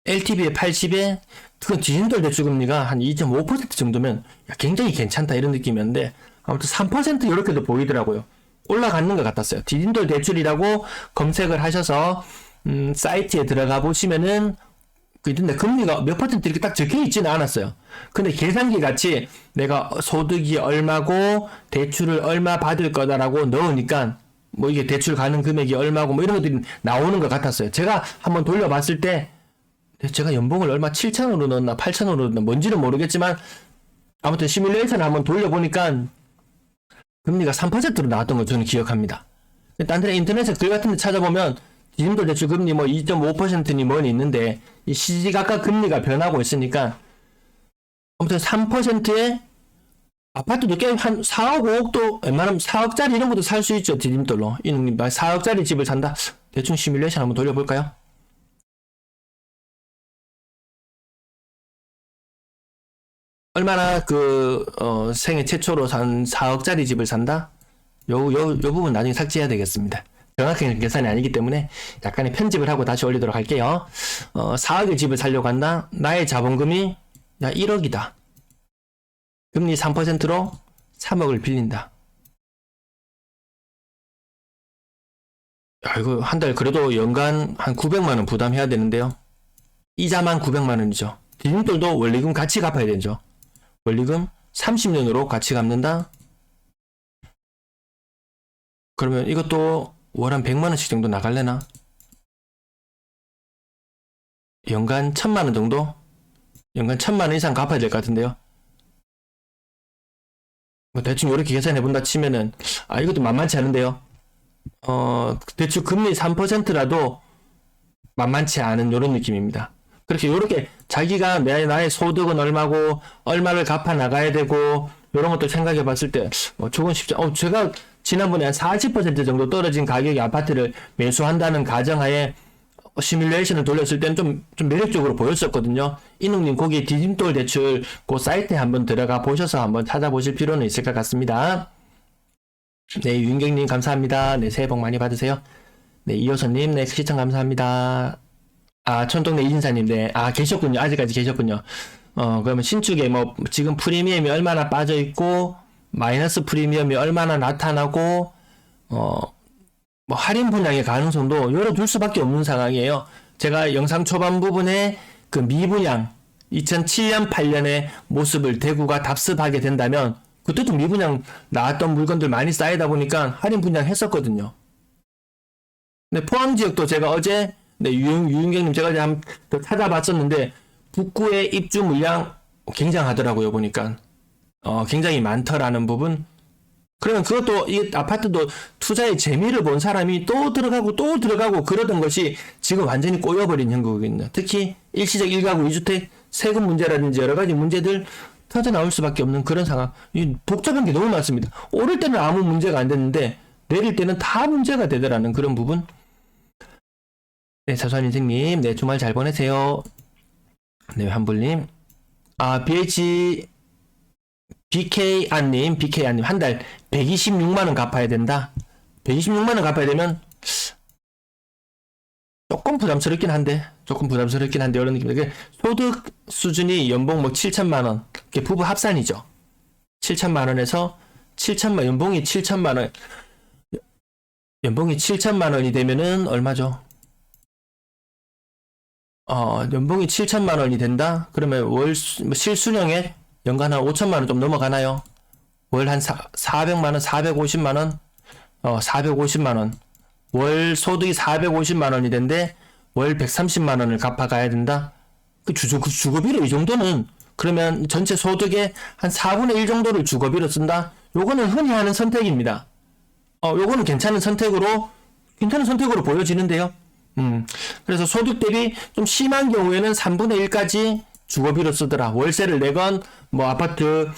LTV에 80에 그건 디딤돌 대출금리가 한 2.5% 정도면 굉장히 괜찮다 이런 느낌이었는데 아무튼 3% 이렇게도 보이더라고요. 올라가는 것 같았어요. 디딤돌 대출이라고 검색을 하셔서 사이트에 들어가 보시면은 근데 금리가 몇 퍼센트 이렇게 딱 적혀 있지는 않았어요. 근데 계산기 같이 내가 소득이 얼마고 대출을 얼마 받을 거다라고 넣으니까 뭐 이게 대출 가능 금액이 얼마고 뭐 이런 것들이 나오는 것 같았어요. 제가 한번 돌려봤을 때 제가 연봉을 얼마 7천으로 넣었나 8천으로 넣었나 뭔지는 모르겠지만 아무튼 시뮬레이션을 한번 돌려보니까 금리가 3%로 나왔던 걸 저는 기억합니다. 딴 데 인터넷에 글 같은 데 찾아보면 디딤돌 대출 금리 뭐 2.5%니 뭐니 있는데 이 시시각각 금리가 변하고 있으니까 아무튼 3%에 아파트도 꽤 한 4억 5억도 웬만하면 4억짜리 이런 것도 살 수 있죠. 디딤돌로 이놈님 4억짜리 집을 산다. 대충 시뮬레이션 한번 돌려볼까요? 얼마나 생애 최초로 산 4억짜리 집을 산다? 요 부분 나중에 삭제해야 되겠습니다. 정확한 계산이 아니기 때문에 약간의 편집을 하고 다시 올리도록 할게요. 4억의 집을 사려고 한다. 나의 자본금이 1억이다. 금리 3%로 3억을 빌린다. 이거 한 달 그래도 연간 한 900만 원 부담해야 되는데요. 이자만 900만 원이죠. 디딤돌도 원리금 같이 갚아야 되죠. 원리금 30년으로 같이 갚는다. 그러면 이것도 월 한 100만 원씩 정도 나갈래나? 연간 1000만 원 정도? 연간 1000만 원 이상 갚아야 될 것 같은데요. 뭐 대충 이렇게 계산해 본다 치면은 이것도 만만치 않은데요. 대출 금리 3%라도 만만치 않은 이런 느낌입니다. 이렇게 자기가 나의 소득은 얼마고 얼마를 갚아 나가야 되고 이런 것도 생각해 봤을 때 조금 쉽지. 제가 지난번에 한 40% 정도 떨어진 가격의 아파트를 매수한다는 가정하에 시뮬레이션을 돌렸을 때는 좀 매력적으로 보였었거든요. 이능님 거기 디딤돌 대출 그 사이트에 한번 들어가 보셔서 한번 찾아보실 필요는 있을 것 같습니다. 네, 윤경님 감사합니다. 네, 새해 복 많이 받으세요. 네, 이호선님, 네, 시청 감사합니다. 촌동네 이진사님, 네, 계셨군요. 아직까지 계셨군요. 그러면 신축에 뭐 지금 프리미엄이 얼마나 빠져 있고 마이너스 프리미엄이 얼마나 나타나고 뭐 할인 분양의 가능성도 열어둘 수밖에 없는 상황이에요. 제가 영상 초반 부분에 그 미분양 2007년 8년의 모습을 대구가 답습하게 된다면 그때도 미분양 나왔던 물건들 많이 쌓이다 보니까 할인 분양 했었거든요. 근데 포항 지역도 제가 어제 유윤경님 제가 어제 한번 찾아봤었는데 북구의 입주 물량 굉장하더라고요. 보니까 굉장히 많더라는 부분. 그러면 그것도 이 아파트도 투자의 재미를 본 사람이 또 들어가고 또 들어가고 그러던 것이 지금 완전히 꼬여버린 형국이거든요. 특히 일시적 1가구 2주택 세금 문제라든지 여러 가지 문제들 터져 나올 수밖에 없는 그런 상황. 이 복잡한 게 너무 많습니다. 오를 때는 아무 문제가 안 됐는데 내릴 때는 다 문제가 되더라는 그런 부분. 네, 사수한 인생님, 네, 주말 잘 보내세요. 네, 한불님. BK안님, 한 달 126만원 갚아야 된다. 126만원 갚아야 되면, 조금 부담스럽긴 한데, 이런 느낌인데, 소득 수준이 연봉 뭐 7천만원, 부부 합산이죠. 7천만원에서, 연봉이 7천만원, 연봉이 7천만원이 되면은 얼마죠? 연봉이 7천만원이 된다? 그러면 실수령액 연간 한 5천만원 좀 넘어가나요? 월 한 400만원, 450만원? 450만원. 월 소득이 450만원이 된데, 월 130만원을 갚아가야 된다? 그 주거비로 이 정도는, 그러면 전체 소득의 한 4분의 1 정도를 주거비로 쓴다? 요거는 흔히 하는 선택입니다. 요거는 괜찮은 선택으로 보여지는데요. 그래서 소득 대비 좀 심한 경우에는 3분의 1까지 주거비로 쓰더라. 월세를 내건, 뭐, 아파트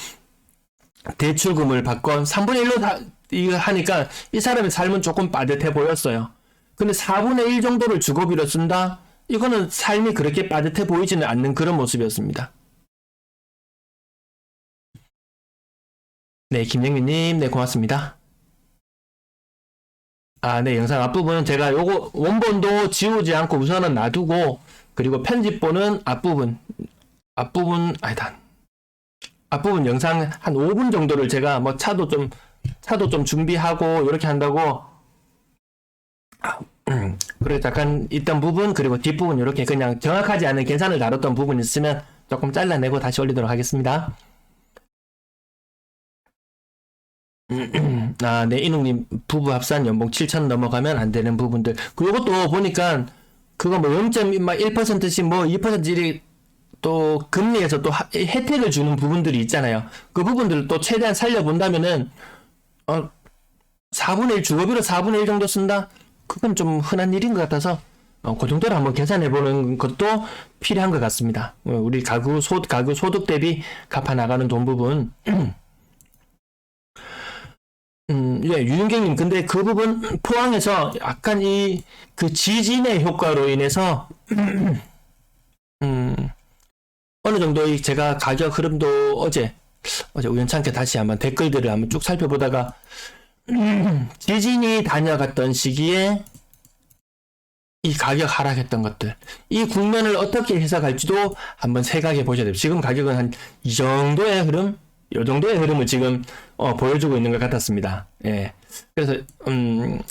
대출금을 받건, 3분의 1로 다, 이거 하니까, 이 사람의 삶은 조금 빠듯해 보였어요. 근데 4분의 1 정도를 주거비로 쓴다? 이거는 삶이 그렇게 빠듯해 보이지는 않는 그런 모습이었습니다. 네, 김영민님, 네, 고맙습니다. 네, 영상 앞부분은 제가 요거, 원본도 지우지 않고 우선은 놔두고, 그리고 편집본은 앞부분 영상 한 5분 정도를 제가 뭐 차도 좀 준비하고 이렇게 한다고 그래 잠깐 있던 부분 그리고 뒷부분 이렇게 그냥 정확하지 않은 계산을 다뤘던 부분 있으면 조금 잘라내고 다시 올리도록 하겠습니다. 네, 이농님 부부 합산 연봉 7천 넘어가면 안 되는 부분들. 그것도 보니까 그거 뭐 0.1%씩 뭐 2%씩 또 금리에서 또 혜택을 주는 부분들이 있잖아요. 그 부분들을 또 최대한 살려본다면은 4분의 1 주거비로 4분의 1 정도 쓴다? 그건 좀 흔한 일인 것 같아서 그 정도로 한번 계산해보는 것도 필요한 것 같습니다. 우리 가구 소득 대비 갚아 나가는 돈 부분. 예, 유윤경님, 근데 그 부분 포항에서 약간 그 지진의 효과로 인해서 어느 정도 제가 가격 흐름도 어제 우연찮게 다시 한번 댓글들을 한번 쭉 살펴보다가 지진이 다녀갔던 시기에 이 가격 하락했던 것들, 이 국면을 어떻게 해석할지도 한번 생각해 보셔야 돼요. 지금 가격은 한 이 정도의 흐름, 이 정도의 흐름을 지금 보여주고 있는 것 같았습니다. 예. 그래서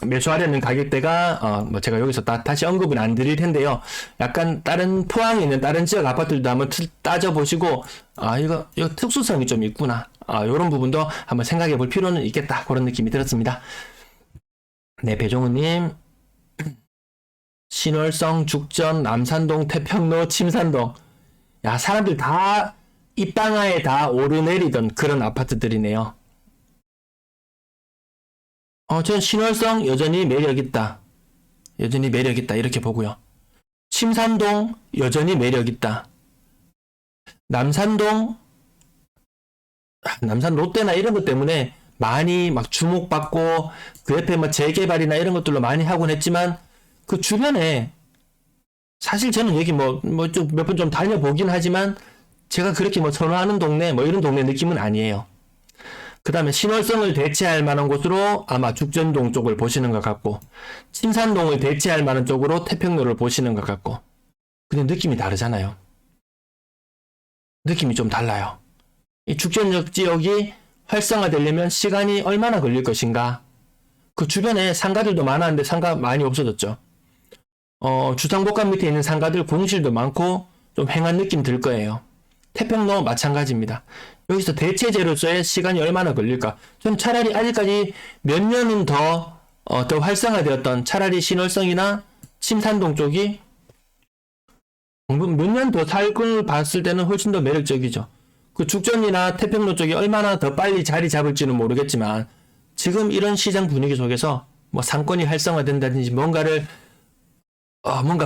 매수하려는 가격대가 뭐 제가 여기서 다시 언급은 안 드릴 텐데요. 약간 다른 포항에 있는 다른 지역 아파트들도 한번 따져보시고 이거 특수성이 좀 있구나. 이런 부분도 한번 생각해 볼 필요는 있겠다. 그런 느낌이 들었습니다. 네, 배종우님. 신월성, 죽전, 남산동, 태평로, 침산동. 야, 사람들 다 이 땅하에 다 오르내리던 그런 아파트들이네요. 전 신월성 여전히 매력있다. 이렇게 보고요. 침산동 여전히 매력있다. 남산 롯데나 이런 것 때문에 많이 막 주목받고 그 옆에 뭐 재개발이나 이런 것들로 많이 하곤 했지만 그 주변에 사실 저는 여기 몇 번 좀 다녀보긴 하지만 제가 그렇게 뭐 선호하는 동네 뭐 이런 동네 느낌은 아니에요. 그 다음에 신월성을 대체할 만한 곳으로 아마 죽전동 쪽을 보시는 것 같고 침산동을 대체할 만한 쪽으로 태평로를 보시는 것 같고 근데 느낌이 다르잖아요. 느낌이 좀 달라요. 이 축전역 지역이 활성화되려면 시간이 얼마나 걸릴 것인가. 그 주변에 상가들도 많았는데 상가 많이 없어졌죠. 주상복합 밑에 있는 상가들 공실도 많고 좀 횡한 느낌 들 거예요. 태평로 마찬가지입니다. 여기서 대체제로서의 시간이 얼마나 걸릴까? 저는 차라리 아직까지 몇 년은 더 활성화되었던 차라리 신월성이나 침산동 쪽이 몇 년 더 살 걸 봤을 때는 훨씬 더 매력적이죠. 그 죽전이나 태평로 쪽이 얼마나 더 빨리 자리 잡을지는 모르겠지만 지금 이런 시장 분위기 속에서 뭐 상권이 활성화된다든지 뭔가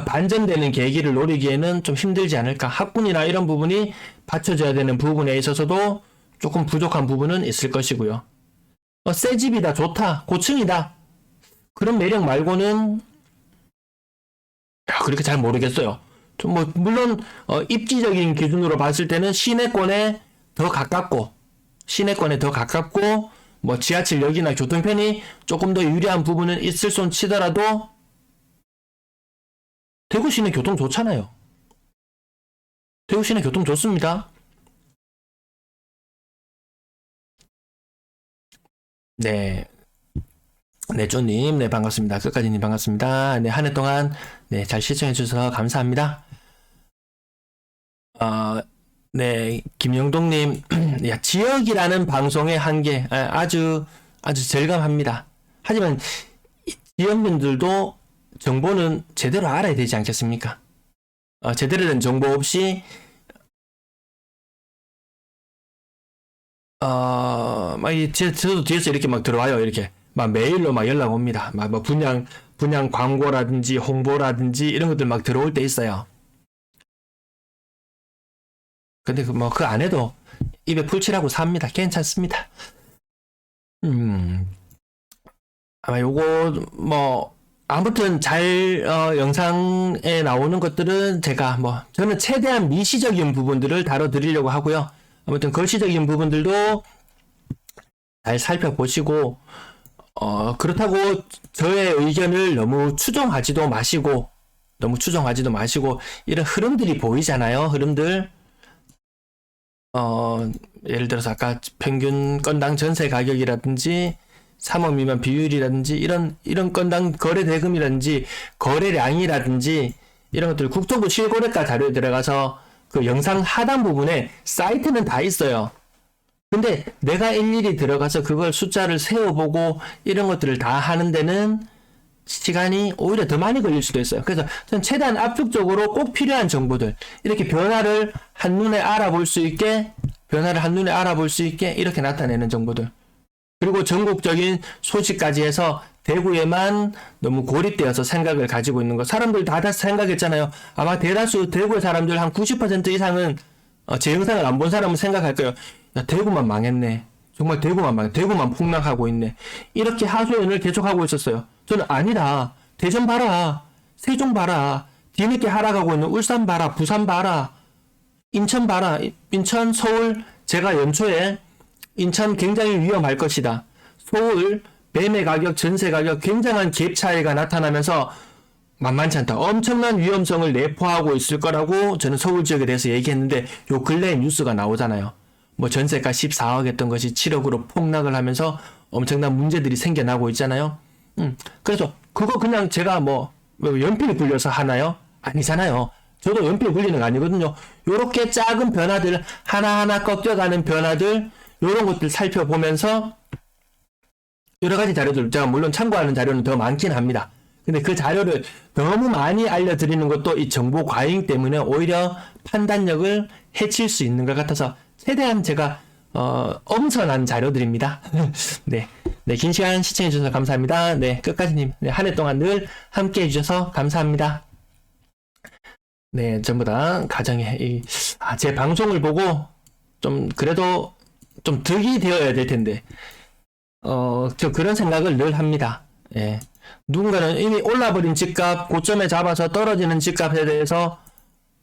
반전되는 계기를 노리기에는 좀 힘들지 않을까. 학군이나 이런 부분이 받쳐줘야 되는 부분에 있어서도 조금 부족한 부분은 있을 것이고요. 새 집이다, 좋다, 고층이다. 그런 매력 말고는 그렇게 잘 모르겠어요. 좀 물론 입지적인 기준으로 봤을 때는 시내권에 더 가깝고 뭐 지하철역이나 교통편이 조금 더 유리한 부분은 있을 손 치더라도 대구 시내 교통 좋잖아요. 대구 시내 교통 좋습니다. 네. 네, 쪼님, 네, 반갑습니다. 끝까지님 반갑습니다. 네, 한 해 동안, 네, 잘 시청해주셔서 감사합니다. 네, 김영동님, 야, 지역이라는 방송의 한계, 아주 절감합니다. 하지만, 지역민들도 정보는 제대로 알아야 되지 않겠습니까? 제대로 된 정보 없이, 저도 뒤에서 이렇게 막 들어와요, 이렇게. 막 메일로 막 연락 옵니다. 뭐 분양 광고라든지 홍보라든지 이런 것들 막 들어올 때 있어요. 근데 그 안에도 입에 풀칠하고 삽니다. 괜찮습니다. 아마 요거 아무튼 영상에 나오는 것들은 제가 저는 최대한 미시적인 부분들을 다뤄드리려고 하고요. 아무튼 거시적인 부분들도 잘 살펴보시고 그렇다고 저의 의견을 너무 추종하지도 마시고 이런 흐름들이 보이잖아요. 흐름들. 예를 들어서 아까 평균 건당 전세 가격이라든지 3억 미만 비율이라든지 이런 건당 거래 대금이라든지 거래량이라든지 이런 것들 국토부 실거래가 자료에 들어가서 그 영상 하단 부분에 사이트는 다 있어요. 근데 내가 일일이 들어가서 그걸 숫자를 세어보고 이런 것들을 다 하는 데는 시간이 오히려 더 많이 걸릴 수도 있어요. 그래서 전 최대한 압축적으로 꼭 필요한 정보들, 이렇게 변화를 한눈에 알아볼 수 있게 이렇게 나타내는 정보들. 그리고 전국적인 소식까지 해서 대구에만 너무 고립되어서 생각을 가지고 있는 거. 사람들 다 생각했잖아요. 아마 대다수 대구의 사람들 한 90% 이상은 제 영상을 안 본 사람은 생각할 거예요. 야, 대구만 망했네. 정말 대구만 폭락하고 있네. 이렇게 하소연을 계속하고 있었어요. 저는 아니다. 대전 봐라. 세종 봐라. 뒤늦게 하락하고 있는 울산 봐라. 부산 봐라. 인천 봐라. 인천, 서울. 제가 연초에 인천 굉장히 위험할 것이다. 서울 매매 가격, 전세 가격 굉장한 갭 차이가 나타나면서 만만치 않다. 엄청난 위험성을 내포하고 있을 거라고 저는 서울 지역에 대해서 얘기했는데 요 근래에 뉴스가 나오잖아요. 전세가 14억 했던 것이 7억으로 폭락을 하면서 엄청난 문제들이 생겨나고 있잖아요. 그래서 그거 그냥 제가 연필 굴려서 하나요? 아니잖아요. 저도 연필 굴리는 거 아니거든요. 요렇게 작은 변화들, 하나하나 꺾여가는 변화들, 요런 것들 살펴보면서 여러 가지 자료들, 제가 물론 참고하는 자료는 더 많긴 합니다. 근데 그 자료를 너무 많이 알려드리는 것도 이 정보 과잉 때문에 오히려 판단력을 해칠 수 있는 것 같아서 최대한 제가 엄선한 자료들입니다. 네, 긴 시간 시청해주셔서 감사합니다. 네, 끝까지 한 해 동안 늘 함께 해주셔서 감사합니다. 네, 전부 다 가정에 제 방송을 보고 좀 그래도 좀 득이 되어야 될 텐데 저 그런 생각을 늘 합니다. 예. 누군가는 이미 올라버린 집값 고점에 잡아서 떨어지는 집값에 대해서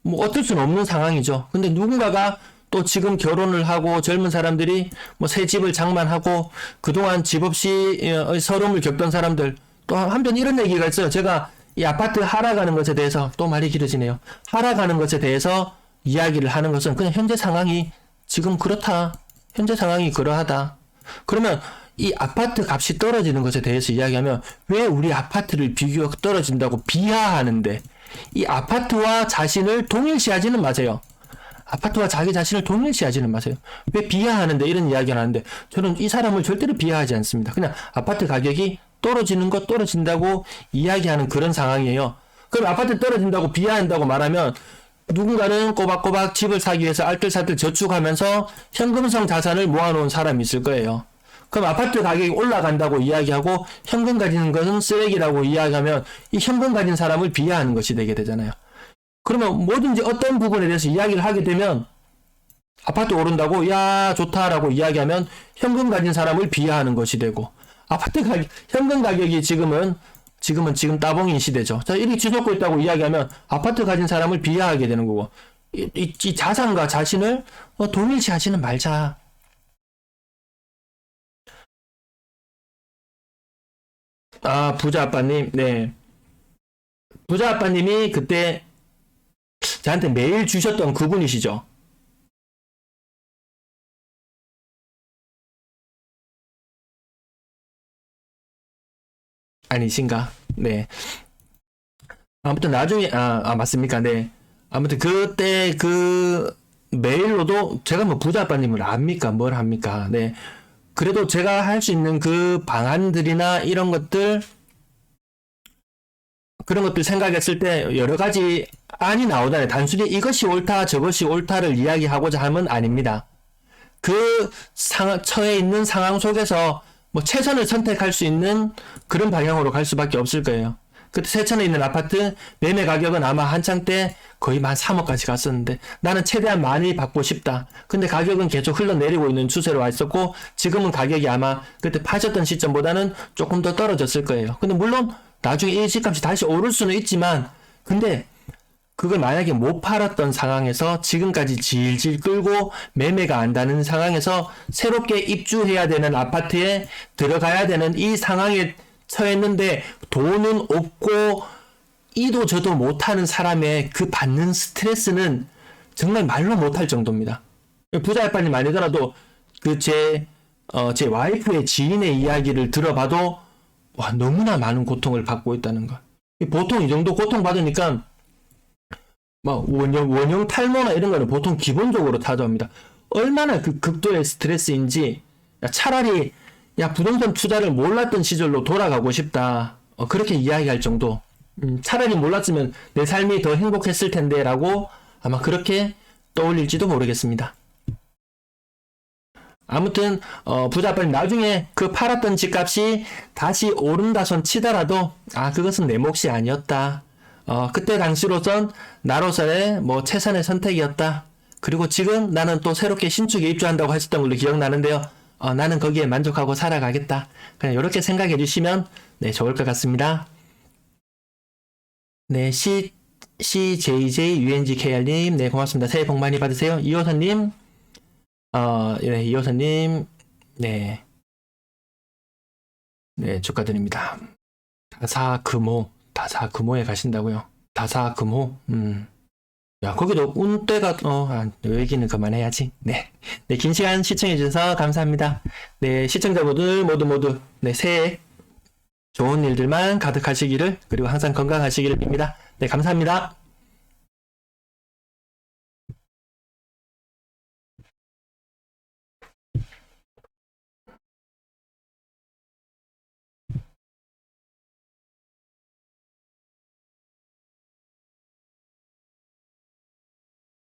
어쩔 수는 없는 상황이죠. 근데 누군가가 또 지금 결혼을 하고 젊은 사람들이 새 집을 장만하고 그동안 집 없이 서름을 겪던 사람들, 또 한편 이런 얘기가 있어요. 제가 이 아파트 하락하는 것에 대해서 또 말이 길어지네요. 하락하는 것에 대해서 이야기를 하는 것은 그냥 현재 상황이 지금 그렇다. 현재 상황이 그러하다. 그러면 이 아파트 값이 떨어지는 것에 대해서 이야기하면 왜 우리 아파트를 비교가 떨어진다고 비하하는데 이 아파트와 자신을 동일시하지는 마세요. 아파트와 자기 자신을 동일시하지는 마세요. 왜 비하하는데 이런 이야기를 하는데 저는 이 사람을 절대로 비하하지 않습니다. 그냥 아파트 가격이 떨어지는 것 떨어진다고 이야기하는 그런 상황이에요. 그럼 아파트 떨어진다고 비하한다고 말하면 누군가는 꼬박꼬박 집을 사기 위해서 알뜰살뜰 저축하면서 현금성 자산을 모아놓은 사람이 있을 거예요. 그럼 아파트 가격이 올라간다고 이야기하고 현금 가지는 것은 쓰레기라고 이야기하면 이 현금 가진 사람을 비하하는 것이 되게 되잖아요. 그러면 뭐든지 어떤 부분에 대해서 이야기를 하게 되면 아파트 오른다고 야 좋다라고 이야기하면 현금 가진 사람을 비하하는 것이 되고 아파트 가격 현금 가격이 지금 따봉인 시대죠. 자, 이렇게 지속고 있다고 이야기하면 아파트 가진 사람을 비하하게 되는 거고 이 자산과 자신을 동일시하지는 말자. 아, 부자 아빠님, 네. 부자 아빠님이 그때 저한테 메일 주셨던 그분이시죠? 아니신가? 네. 아무튼 나중에, 맞습니까? 네. 아무튼 그때 그 메일로도 제가 뭐 부자 아빠님을 압니까? 뭘 합니까? 네. 그래도 제가 할 수 있는 그 방안들이나 이런 것들, 그런 것들 생각했을 때 여러 가지 안이 나오잖아요. 단순히 이것이 옳다, 저것이 옳다를 이야기하고자 함은 아닙니다. 그 처해 있는 상황 속에서 뭐 최선을 선택할 수 있는 그런 방향으로 갈 수밖에 없을 거예요. 그때 세천에 있는 아파트 매매 가격은 아마 한창 때 거의 만 3억까지 갔었는데 나는 최대한 많이 받고 싶다. 근데 가격은 계속 흘러내리고 있는 추세로 와 있었고 지금은 가격이 아마 그때 파셨던 시점보다는 조금 더 떨어졌을 거예요. 근데 물론 나중에 이 집값이 다시 오를 수는 있지만 근데 그걸 만약에 못 팔았던 상황에서 지금까지 질질 끌고 매매가 안 되는 상황에서 새롭게 입주해야 되는 아파트에 들어가야 되는 이 상황에 처했는데 돈은 없고 이도 저도 못하는 사람의 그 받는 스트레스는 정말 말로 못할 정도입니다. 부자 아빠님 아니더라도 제 와이프의 지인의 이야기를 들어봐도 와, 너무나 많은 고통을 받고 있다는 거. 보통 이 정도 고통 받으니까 막 원형 탈모나 이런 거는 보통 기본적으로 타도합니다. 얼마나 그 극도의 스트레스인지 차라리 부동산 투자를 몰랐던 시절로 돌아가고 싶다. 그렇게 이야기할 정도. 차라리 몰랐으면 내 삶이 더 행복했을 텐데 라고 아마 그렇게 떠올릴지도 모르겠습니다. 아무튼 부자 아빠님 나중에 그 팔았던 집값이 다시 오른다손 치더라도 그것은 내 몫이 아니었다. 그때 당시로선 나로서의 뭐 최선의 선택이었다. 그리고 지금 나는 또 새롭게 신축에 입주한다고 했었던 걸로 기억나는데요. 나는 거기에 만족하고 살아가겠다. 그냥 이렇게 생각해 주시면 네, 좋을 것 같습니다. 네, CJJUNGKR님, 네, 고맙습니다. 새해 복 많이 받으세요. 이호선님, 네, 이호선님, 네, 네, 축하드립니다. 다사금호에 가신다고요? 다사금호? 야, 거기도 운때가, 얘기는 그만해야지. 네. 네, 긴 시간 시청해주셔서 감사합니다. 네, 시청자분들 모두, 네, 새해 좋은 일들만 가득하시기를, 그리고 항상 건강하시기를 빕니다. 네, 감사합니다.